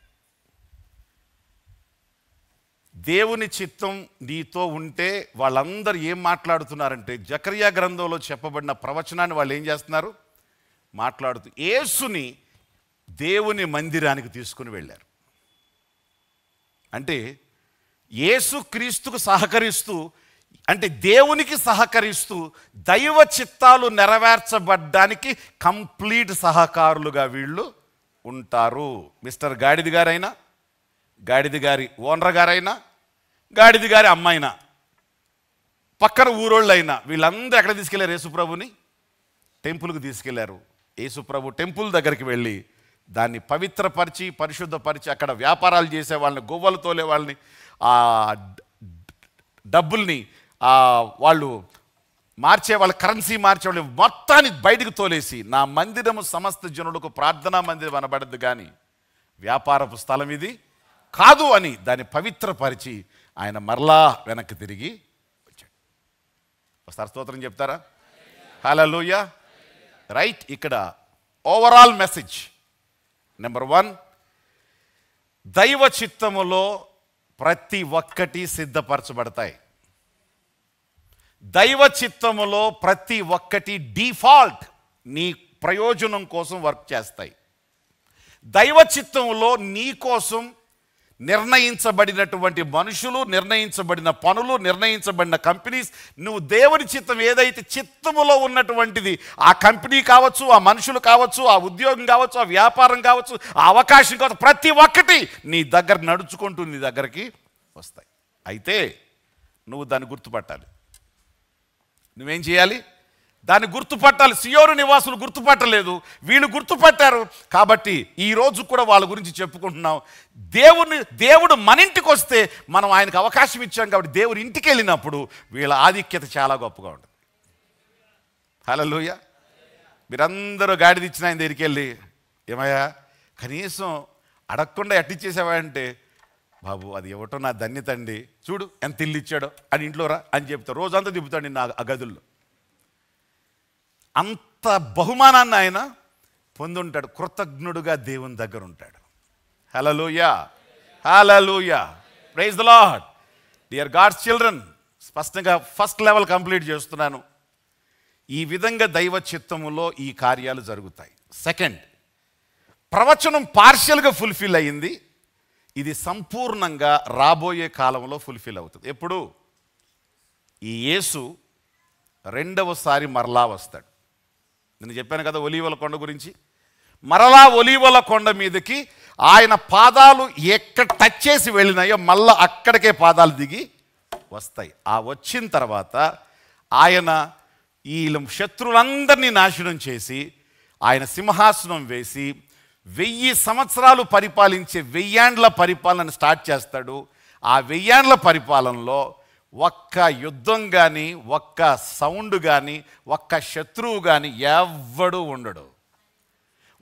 దేవుని చిత్తం నీతో ఉంటే వాళ్ళందరూ ఏం మాట్లాడుతున్నారంటే, జకర్యా గ్రంథంలో చెప్పబడిన ప్రవచనాన్ని వాళ్ళు ఏం చేస్తున్నారు? మాట్లాడుతూ యేసుని దేవుని మందిరానికి తీసుకుని వెళ్ళారు. అంటే యేసు క్రీస్తుకు సహకరిస్తూ, అంటే దేవునికి సహకరిస్తూ దైవ చిత్తాలు నెరవేర్చబడ్డానికి కంప్లీట్ సహకారులుగా వీళ్ళు ఉంటారు. మిస్టర్ గాడిది గారైనా, గాడిది గారి ఓనర్ గారైనా, గాడిది గారి అమ్మాయినా, పక్కన ఊరోళ్ళైనా, వీళ్ళందరూ ఎక్కడ తీసుకెళ్లారు? యేసుప్రభుని టెంపుల్కి తీసుకెళ్లారు. యేసుప్రభు టెంపుల్ దగ్గరికి వెళ్ళి దాన్ని పవిత్రపరిచి, పరిశుద్ధపరిచి, అక్కడ వ్యాపారాలు చేసే వాళ్ళని, గొవ్వలు తోలే వాళ్ళని, ఆ డబ్బుల్ని వాళ్ళు మార్చే వాళ్ళ కరెన్సీ మార్చే వాళ్ళు మొత్తాన్ని బయటకు తోలేసి, నా మందిరము సమస్త జనులకు ప్రార్థనా మందిరం అనబడద్దు కానీ వ్యాపారపు స్థలం ఇది కాదు అని దాన్ని పవిత్రపరిచి ఆయన మరలా వెనక్కి తిరిగి వచ్చాడు. ఒకసారి స్తోత్రం చెప్తారా? హల్లెలూయా. రైట్, ఇక్కడ ఓవరాల్ మెసేజ్ నెంబర్ 1, దైవ చిత్తములో ప్రతి ఒక్కటి సిద్ధపరచబడతాయి. దైవ చిత్తములో ప్రతి ఒక్కటి డిఫాల్ట్ నీ ప్రయోజనం కోసం వర్క్ చేస్తాయి. దైవ చిత్తములో నీ కోసం నిర్ణయించబడినటువంటి మనుషులు, నిర్ణయించబడిన పనులు, నిర్ణయించబడిన కంపెనీస్, నువ్వు దేవుని చిత్తం ఏదైతే చిత్తములో ఉన్నటువంటిది, ఆ కంపెనీ కావచ్చు, ఆ మనుషులు కావచ్చు, ఆ ఉద్యోగం కావచ్చు, ఆ వ్యాపారం కావచ్చు, ఆ అవకాశం కావచ్చు, ప్రతి ఒక్కటి నీ దగ్గర నడుచుకుంటూ నీ దగ్గరికి వస్తాయి. అయితే నువ్వు దాన్ని గుర్తుపట్టాలి. నువ్వేం చేయాలి? దాన్ని గుర్తుపట్టాలి. సియోను నివాసులు గుర్తుపట్టలేదు, వీళ్ళు గుర్తుపట్టారు. కాబట్టి ఈరోజు కూడా వాళ్ళ గురించి చెప్పుకుంటున్నాం. దేవుడు మన ఇంటికి వస్తే మనం ఆయనకు అవకాశం ఇచ్చాం కాబట్టి దేవుడి ఇంటికి వెళ్ళినప్పుడు వీళ్ళ ఆధిక్యత చాలా గొప్పగా ఉంటుంది. హల్లెలూయా. మీరందరూ గాడిద ఇచ్చిన ఆయన దగ్గరికి వెళ్ళి, ఏమయ్యా కనీసం అడగకుండా ఎట్టిచ్చేసావా అంటే, బాబు అది ఇవ్వటం నా ధన్యత అండి, చూడు ఎంత ఇల్లు ఇచ్చాడో అని, ఇంట్లో రా అని చెప్తాడు. రోజంతా తిప్పుతాడు నిన్న ఆ గదుల్లో. అంత బహుమానాన్ని ఆయన పొందుంటాడు. కృతజ్ఞుడుగా దేవుని దగ్గర ఉంటాడు. Hallelujah, hallelujah, praise the Lord. Dear God's children, స్పష్టంగా ఫస్ట్ లెవెల్ కంప్లీట్ చేస్తున్నాను. ఈ విధంగా దైవ చిత్తములో ఈ కార్యాలు జరుగుతాయి. సెకండ్, ప్రవచనం పార్షియల్గా ఫుల్ఫిల్ అయింది, ఇది సంపూర్ణంగా రాబోయే కాలంలో ఫుల్ఫిల్ అవుతుంది. ఎప్పుడు? ఈ యేసు రెండవసారి మరలా వస్తాడు. నేను చెప్పాను కదా ఒలీవల కొండ గురించి. మరలా ఒలీవల కొండ మీదకి ఆయన పాదాలు ఎక్కడ టచ్ చేసి వెళ్ళినాయో మళ్ళా అక్కడికే పాదాలు దిగి వస్తాయి. ఆ వచ్చిన తర్వాత ఆయన ఈ శత్రువులందరినీ నాశనం చేసి ఆయన సింహాసనం వేసి 1000 సంవత్సరాలు పరిపాలించే 1000 ఏండ్ల పరిపాలన స్టార్ట్ చేస్తాడు. ఆ 1000 ఏండ్ల పరిపాలనలో ఒక్క యుద్ధం కానీ, ఒక్క సౌండ్ కానీ, ఒక్క శత్రువు కానీ ఎవ్వడూ ఉండడు.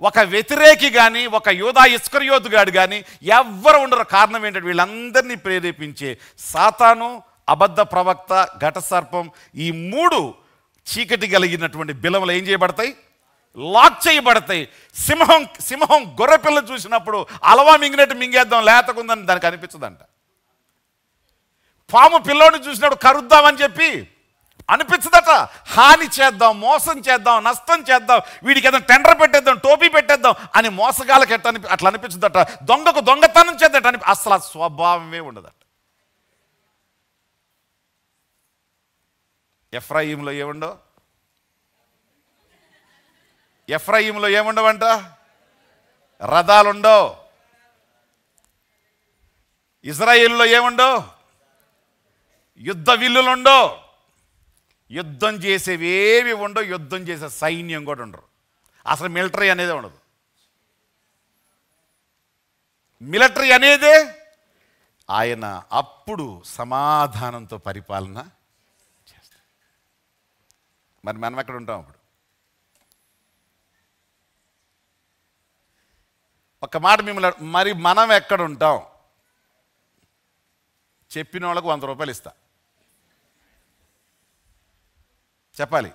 ఒక వ్యతిరేకి కానీ, ఒక యూదా ఇస్కరియోతు గాడు కానీ ఎవ్వరు ఉండరు. కారణం ఏంటంటే వీళ్ళందరినీ ప్రేరేపించే సాతాను, అబద్ధ ప్రవక్త, ఘటసర్పం, ఈ 3 చీకటి కలిగినటువంటి బిలములు ఏం చేయబడతాయి? లాక్ చేయబడతాయి. సింహం గొర్రెపిల్ల చూసినప్పుడు అలవా మింగినట్టు మింగేద్దాం లేతకుందని దానికి అనిపించదంట. పాము పిల్లోని చూసినప్పుడు కరుద్దామని చెప్పి అనిపించదట. హాని చేద్దాం, మోసం చేద్దాం, నష్టం చేద్దాం, వీడికి ఏదైనా టెండర్ పెట్టేద్దాం, టోపీ పెట్టేద్దాం అని మోసగాళ్ళకి అట్లా అనిపించదట. దొంగకు దొంగతనం చేద్దట అని అసలు ఆ స్వభావమే ఉండదట. ఎఫ్రాయిములో ఏముండో? ఎఫ్రాయిములో ఏముండవంట? రథాలుండో. ఇజ్రాయేలులో ఏముండో? యుద్ధ విల్లులుండో. యుద్ధం చేసేవి ఏవి ఉండో. యుద్ధం చేసే సైన్యం కూడా ఉండరు. అసలు మిలిటరీ అనేది ఉండదు. మిలిటరీ అనేదే ఆయన అప్పుడు సమాధానంతో పరిపాలన చేస్తాడు. మరి మనం ఎక్కడ ఉంటాం అప్పుడు? ఒక మాట మిమ్మల్ని, మరి మనం ఎక్కడ ఉంటాం? చెప్పిన వాళ్ళకు 100 రూపాయలు ఇస్తా. చెప్పాలి.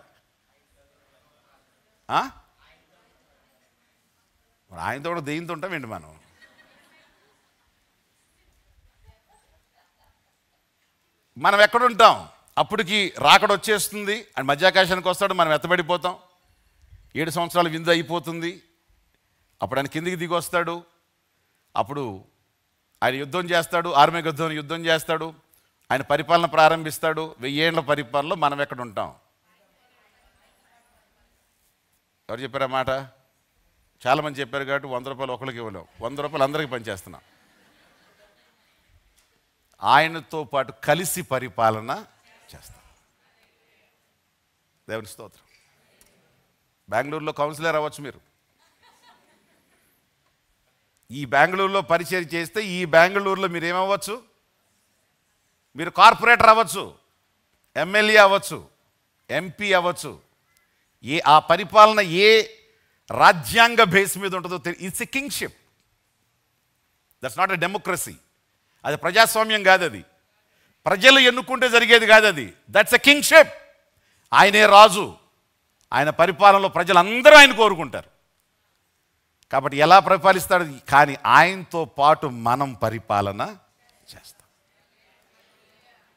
ఆయనతో కూడా దెయ్యంతో ఉంటామేంటి మనం? మనం ఎక్కడుంటాం? అప్పటికి రాకడ వచ్చేస్తుంది, ఆయన మధ్యాకాశానికి వస్తాడు, మనం ఎత్తబడిపోతాం. 7 సంవత్సరాల విందు అయిపోతుంది. అప్పుడు ఆయన కిందికి దిగి వస్తాడు. అప్పుడు ఆయన యుద్ధం చేస్తాడు, ఆర్మేగద్దోను యుద్ధం చేస్తాడు, ఆయన పరిపాలన ప్రారంభిస్తాడు. 1000 ఏండ్ల పరిపాలనలో మనం ఎక్కడ ఉంటాం? ఎవరు చెప్పారు ఆ మాట? చాలామంది చెప్పారు కాబట్టి 100 రూపాయలు ఒకరికి ఇవ్వలేం, 100 రూపాయలు అందరికీ పనిచేస్తున్నాం. ఆయనతో పాటు కలిసి పరిపాలన చేస్తాం. దేవుని స్తోత్రం. బెంగళూరులో కౌన్సిలర్ అవ్వచ్చు మీరు. ఈ బెంగళూరులో పరిచయం చేస్తే ఈ బెంగళూరులో మీరు ఏమవ్వచ్చు? మీరు కార్పొరేటర్ అవ్వచ్చు, ఎమ్మెల్యే అవ్వచ్చు, ఎంపీ అవ్వచ్చు. ఆ పరిపాలన ఏ రాజ్యాంగ బేస్ మీద ఉంటుందో it's a kingship. That's not a democracy. అది ప్రజాస్వామ్యం కాదు. అది ప్రజలు ఎన్నుకుంటే జరిగేది కాదు. అది దట్స్ ఎ కింగ్షిప్. ఆయనే రాజు. ఆయన పరిపాలనలో ప్రజలందరూ ఆయన కోరుకుంటారు. కాబట్టి ఎలా పరిపాలిస్తాడు? కానీ ఆయనతో పాటు మనం పరిపాలన చేస్తాం.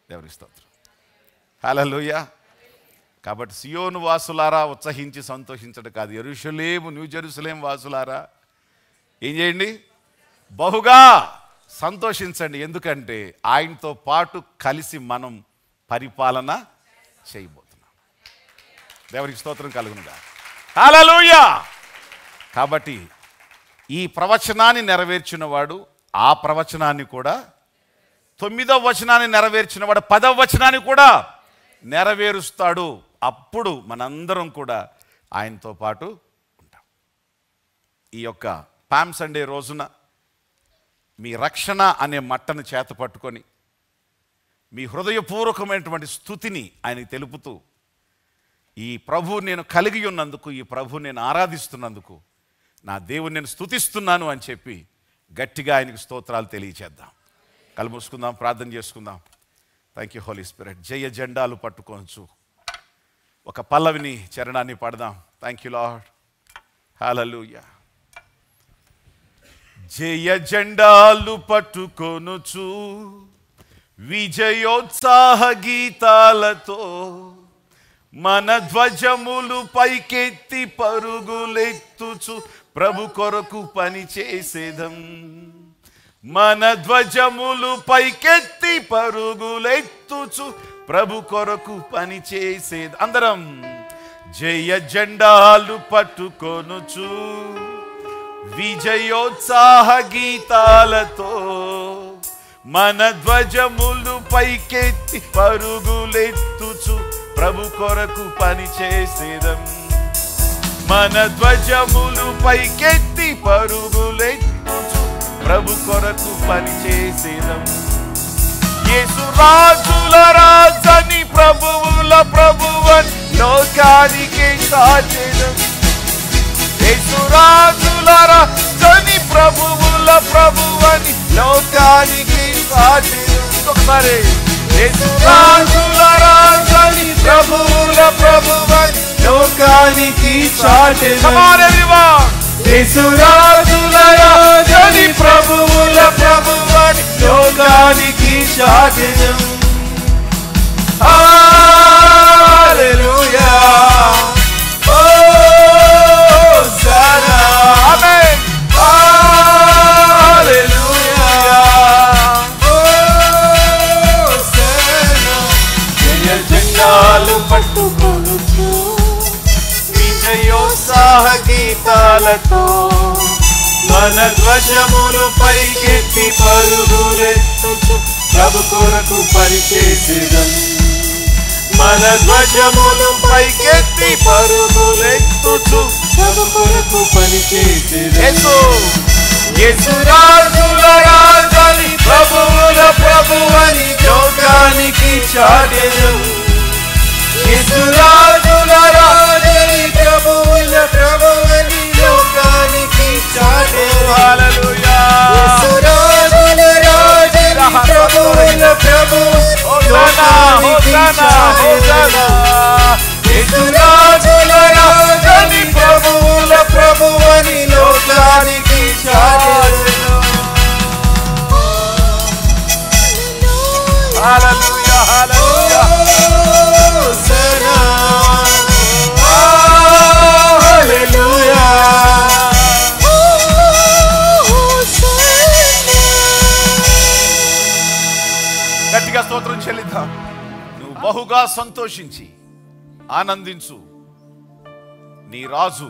దేవుని స్తోత్రం. హల్లెలూయా. కాబట్టి సియోను వాసులారా ఉత్సహించి సంతోషించడం కాదు, యెరూషలేము, న్యూ జెరూసలేం వాసులారా ఏం చేయండి? బహుగా సంతోషించండి. ఎందుకంటే ఆయనతో పాటు కలిసి మనం పరిపాలన చేయబోతున్నాం. దేవునికి స్తోత్రం కలుగునుగా. హల్లెలూయా. కాబట్టి ఈ ప్రవచనాన్ని నెరవేర్చిన వాడు ఆ ప్రవచనాన్ని కూడా, 9వ వచనాన్ని నెరవేర్చిన వాడు 10వ వచనాన్ని కూడా నెరవేరుస్తాడు. అప్పుడు మనందరం కూడా ఆయనతో పాటు ఉంటాం. ఈ యొక్క పామ్ సండే రోజున మీ రక్షణ అనే మట్టను చేత పట్టుకొని మీ హృదయపూర్వకమైనటువంటి స్తుతిని ఆయనకి తెలుపుతూ, ఈ ప్రభు నేను కలిగి ఉన్నందుకు, ఈ ప్రభు నేను ఆరాధిస్తున్నందుకు, నా దేవుని నేను స్తుతిస్తున్నాను అని చెప్పి గట్టిగా ఆయనకు స్తోత్రాలు తెలియచేద్దాం. కళ్ళు మూసుకుందాం, ప్రార్థన చేసుకుందాం. Thank you Holy Spirit. జయ జెండాలు పట్టుకోవచ్చు. ఒక పల్లవిని, చరణాన్ని పాడదాం. Thank you Lord. హల్లెలూయా. జయ జెండాలు పట్టుకొనుచు విజయోత్సాహ గీతాలతో మన ధ్వజములు పైకెత్తి పరుగులెత్తుచు ప్రభు కొరకు పని చేసేదం. మన ధ్వజములు పైకెత్తి పరుగులెత్తుచు ప్రభు కొరకు పని చేసేది. అందరం జయ జెండాలు పట్టుకొనుచు విజయోత్సాహ గీతాలతో మన ధ్వజములు పైకెత్తి పరుగులెత్తుచు ప్రభు కొరకు పని చేసేదం. మన ధ్వజములు పైకెత్తి పరుగులెత్తుచు ప్రభు కొరకు పని చేసేదం. యేసు రాజుల రాజని ప్రభువుల ప్రభువని లోకానికి చాటెదం. యేసు రాజుల రాజని ప్రభువుల ప్రభువని లోకానికి చాటెదం. ఒకసారి యేసు రాజుల రాజని ప్రభువుల ప్రభువని లోకానికి చాటెదం. Come on everyone. యేసు రాజుల రాజని ప్రభువుల ప్రభువని లోకానికి చాటెదం. హల్లెలూయా. హోసన్నా. ఆమేన్. హల్లెలూయా. హోసన్నా. జయ జెండాలు పట్టుకొనుచు విజయోత్సాహ గీతాలతో మన ధ్వజములు పైకెత్తి పరుగులెత్తుచు ప్రభు కొరకు పని చేసేదం. మన ధ్వజములు పైకెత్తి పరుగులెత్తుచు ప్రభు కొరకు పని చేసేదం. యేసు రాజుల రాజని ప్రభువుల ప్రభువని లోకానికి చాటెదం. యేసు రాజుల రాజని ప్రభువుల ప్రభువని లోకానికి చాటెదం. హల్లెలూయా. యేసు రాజుల రాజని ప్రభువుల ప్రభువని లోకానికి చాటెదం. యేసు రాజుల రాజని ప్రభువుల ప్రభువని లోకానికి చాటెదం. హల్లెలూయా. హల్లెలూయా. గట్టిగా స్తోత్రం చెల్లిద్దాం. నువ్వు బహుగా సంతోషించి ఆనందించు. నీ రాజు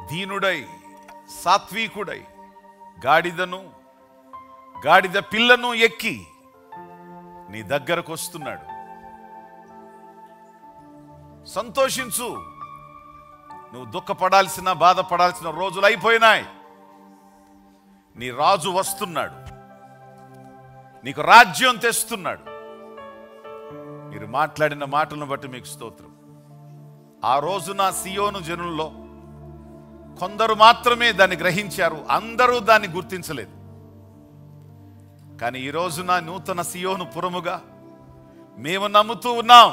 దీనుడై సాత్వికుడై గాడిద పిల్లను ఎక్కి నీ దగ్గరకు వస్తున్నాడు. సంతోషించు. నువ్వు దుఃఖపడాల్సిన బాధపడాల్సిన రోజులు అయిపోయినాయి. నీ రాజు వస్తున్నాడు. నీకు రాజ్యం తెస్తున్నాడు. మీరు మాట్లాడిన మాటలను బట్టి మీకు స్తోత్రం. ఆ రోజున సియోను జనుల్లో కొందరు మాత్రమే దాన్ని గ్రహించారు. అందరూ దాన్ని గుర్తించలేదు. కానీ ఈ రోజున నూతన సియోను పురముగా మేము నమ్ముతూ ఉన్నాం.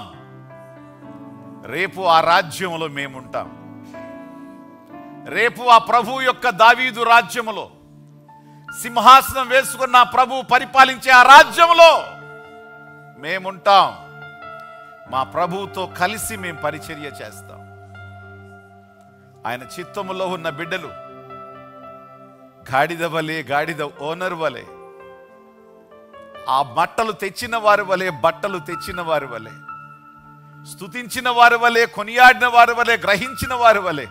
రేపు ఆ రాజ్యంలో మేముంటాం. రేపు ఆ ప్రభు యొక్క దావీదు రాజ్యములో సింహాసనం వేసుకున్న ప్రభు పరిపాలించే ఆ రాజ్యంలో మేముంటాం. మా ప్రభువుతో కలిసి మేము పరిచర్య చేస్తాం. ఆయన చిత్తములో ఉన్న బిడ్డలు గాడిద ఓనర్ వలె, ఆ బట్టలు తెచ్చిన వారి వలె, బట్టలు తెచ్చిన వారి వలె, స్తుతించిన వారి వలె, కొనియాడిన వారి వలె, గ్రహించిన వారి వలె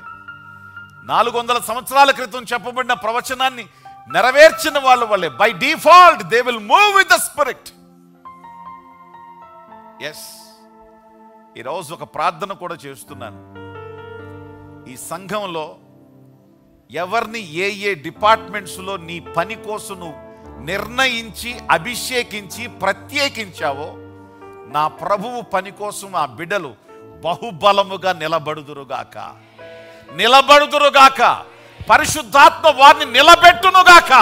400 సంవత్సరాల క్రితం చెప్పబడిన ప్రవచనాన్ని నెరవేర్చిన వాళ్ళ వల్లే by default they will move with the spirit. Yes, ఈరోజు ఒక ప్రార్థన కూడా చేస్తున్నాను. ఈ సంఘంలో ఎవరిని ఏ డిపార్ట్మెంట్స్లో నీ పని కోసం నువ్వు నిర్ణయించి అభిషేకించి ప్రత్యేకించావో నా ప్రభువు పని కోసం ఆ బిడ్డలు బహుబలముగా నిలబడుదురుగాక. పరిశుద్ధాత్మ వారిని నిలబెట్టునుగాక.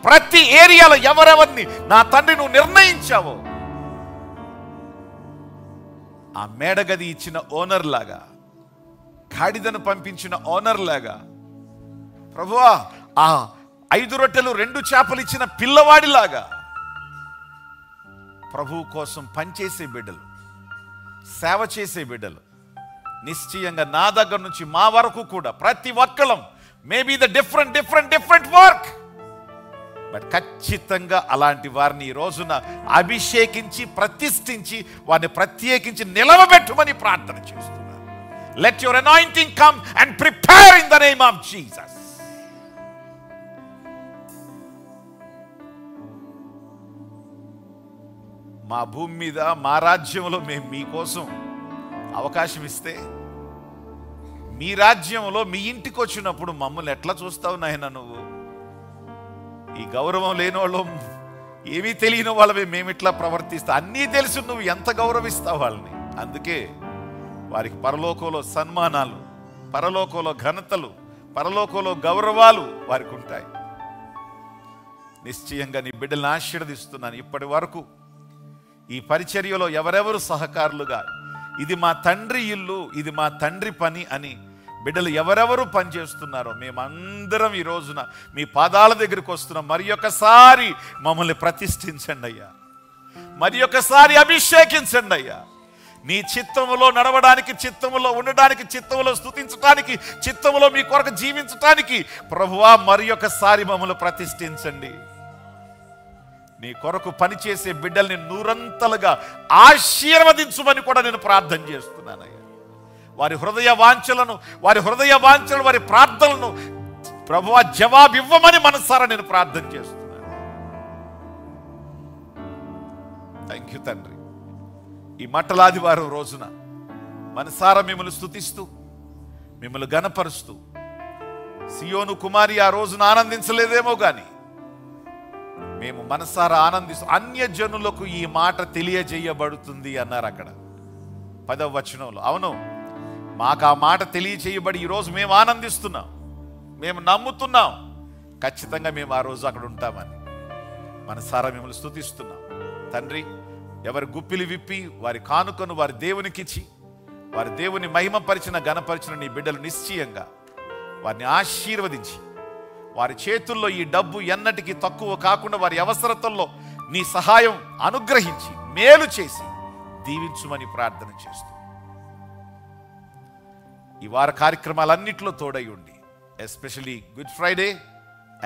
ప్రతి ఏరియాలో ఎవరెవరిని నా తండ్రి నువ్వు నిర్ణయించావో ఆ మేడగది ఇచ్చిన ఓనర్ లాగా గాడిదను పంపించిన ఓనర్ లాగా, ప్రభువా ఆ 5 రొట్టెలు 2 చేపలు ఇచ్చిన పిల్లవాడిలాగా ప్రభువు కోసం పనిచేసే బిడ్డలు, సేవ చేసే బిడ్డలు నిశ్చయంగా నా దగ్గర నుంచి మా వరకు కూడా ప్రతి ఒక్కళ్ళం maybe the different work, but ఖచ్చితంగా అలాంటి వారిని ఈ రోజున అభిషేకించి ప్రతిష్ఠించి వారిని ప్రత్యేకించి నిలవబెట్టుమని ప్రార్థన చేస్తున్నాను. Let your anointing come and prepare in the name of Jesus. మా భూమి మీద మా రాజ్యంలో మేము మీకోసం అవకాశం ఇస్తే, మీ రాజ్యంలో మీ ఇంటికి వచ్చినప్పుడు మమ్మల్ని ఎట్లా చూస్తావు నాయన నువ్వు? ఈ గౌరవం లేని వాళ్ళు, ఏమీ తెలియని వాళ్ళవి మేము ఇట్లా ప్రవర్తిస్తా, అన్నీ తెలుసు నువ్వు ఎంత గౌరవిస్తావు వాళ్ళని. అందుకే వారికి పరలోకంలో సన్మానాలు, పరలోకంలో ఘనతలు, పరలోకంలో గౌరవాలు వారికి ఉంటాయి. నిశ్చయంగా నీ బిడ్డలను ఆశీర్వదిస్తున్నాను. ఇప్పటి వరకు ఈ పరిచర్యలో ఎవరెవరు సహకారులుగా, ఇది మా తండ్రి ఇల్లు, ఇది మా తండ్రి పని అని బిడ్డలు ఎవరెవరు పనిచేస్తున్నారో మేమందరం ఈ రోజున మీ పాదాల దగ్గరికి వస్తున్నాం. మరి ఒకసారి మమ్మల్ని ప్రతిష్ఠించండి అయ్యా, మరి ఒకసారి అభిషేకించండి అయ్యా. నీ చిత్తములో నడవడానికి, చిత్తములో ఉండడానికి, చిత్తములో స్తుతించడానికి, చిత్తములో మీ కొరకు జీవించడానికి ప్రభువా మరి ఒకసారి మమ్మల్ని ప్రతిష్ఠించండి. నీ కొరకు పనిచేసే బిడ్డల్ని నూరంతలుగా ఆశీర్వదించుమని కూడా నేను ప్రార్థన చేస్తున్నానయ్యా. వారి హృదయ వాంఛలను, వారి ప్రార్థనలను ప్రభువా జవాబివ్వమని మనసారా నేను ప్రార్థన చేస్తున్నాను. థ్యాంక్ యూ తండ్రి. ఈ మట్టలాదివారం రోజున మనసారా మిమ్మల్ని స్తుతిస్తూ, మిమ్మల్ని గణపరుస్తూ, సియోను కుమారి ఆ రోజున ఆనందించలేదేమో కానీ మేము మనసారా ఆనందిస్తూ, అన్యజనులకు ఈ మాట తెలియజేయబడుతుంది అన్నారు అక్కడ 10వ వచనంలో. అవును, మాకు ఆ మాట తెలియజేయబడి ఈరోజు మేము ఆనందిస్తున్నాం, మేము నమ్ముతున్నాం. ఖచ్చితంగా మేము ఆ రోజు అక్కడ ఉంటామని మనసారా మిమ్మల్ని స్తుతిస్తున్నాం తండ్రి. ఎవరి గుప్పిలి విప్పి వారి కానుకను వారి దేవునికిచ్చి వారి దేవుని మహిమపరిచిన ఘనపరిచిన నీ బిడ్డలు నిశ్చయంగా వారిని ఆశీర్వదించి, వారి చేతుల్లో ఈ డబ్బు ఎన్నటికీ తక్కువ కాకుండా వారి అవసరతల్లో నీ సహాయం అనుగ్రహించి మేలు చేసి దీవించుమని ప్రార్థన చేస్తూ, ఈ వార కార్యక్రమాలన్నింటిలో తోడై ఉండి, especially good Friday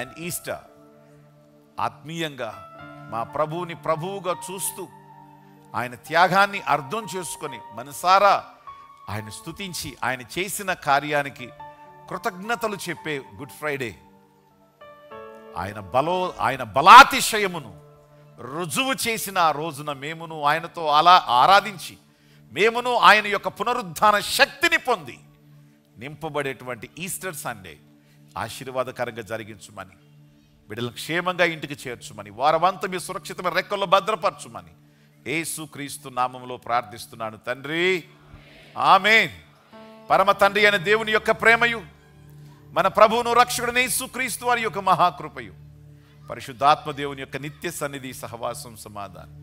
and Easter ఆత్మీయంగా మా ప్రభువుని ప్రభువుగా చూస్తూ ఆయన త్యాగాన్ని అర్థం చేసుకొని మనసారా ఆయన స్తుతించి ఆయన చేసిన కార్యానికి కృతజ్ఞతలు చెప్పే గుడ్ ఫ్రైడే, ఆయన బలాతిశయమును రుజువు చేసిన ఆ రోజున మేమును ఆయనతో అలా ఆరాధించి, మేమును ఆయన యొక్క పునరుద్ధాన శక్తిని పొంది నింపబడేటువంటి ఈస్టర్ సండే ఆశీర్వాదకరంగా జరిగించుమని, బిడ్డలను క్షేమంగా ఇంటికి చేర్చుమని, వారమంతా మీ సురక్షితమైన రెక్కల్లో భద్రపరచుమని యేసుక్రీస్తు నామములో ప్రార్థిస్తున్నాను తండ్రి, ఆమేన్. పరమ తండ్రి అయిన దేవుని యొక్క ప్రేమయు, మన ప్రభువును రక్షకుడైన యేసుక్రీస్తు వారి యొక్క మహాకృపయు, పరిశుద్ధాత్మ దేవుని యొక్క నిత్య సన్నిధి సహవాసం సమాధానం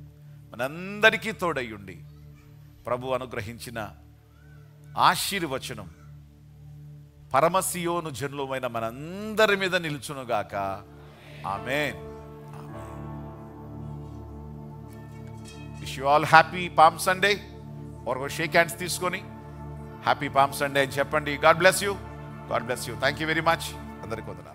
మనందరికీ తోడై ఉండి ప్రభు అనుగ్రహించిన ఆశీర్వచనం పరమసియోను జనులమైన మనందరి మీద నిలుచునుగాక. Amen. Wish you all happy Palm Sunday. ఒక షేక్ హ్యాండ్స్ తీసుకొని హ్యాపీ పామ్ సండే అని చెప్పండి. God bless you. Thank you very much. అందరికీ వందనాలు.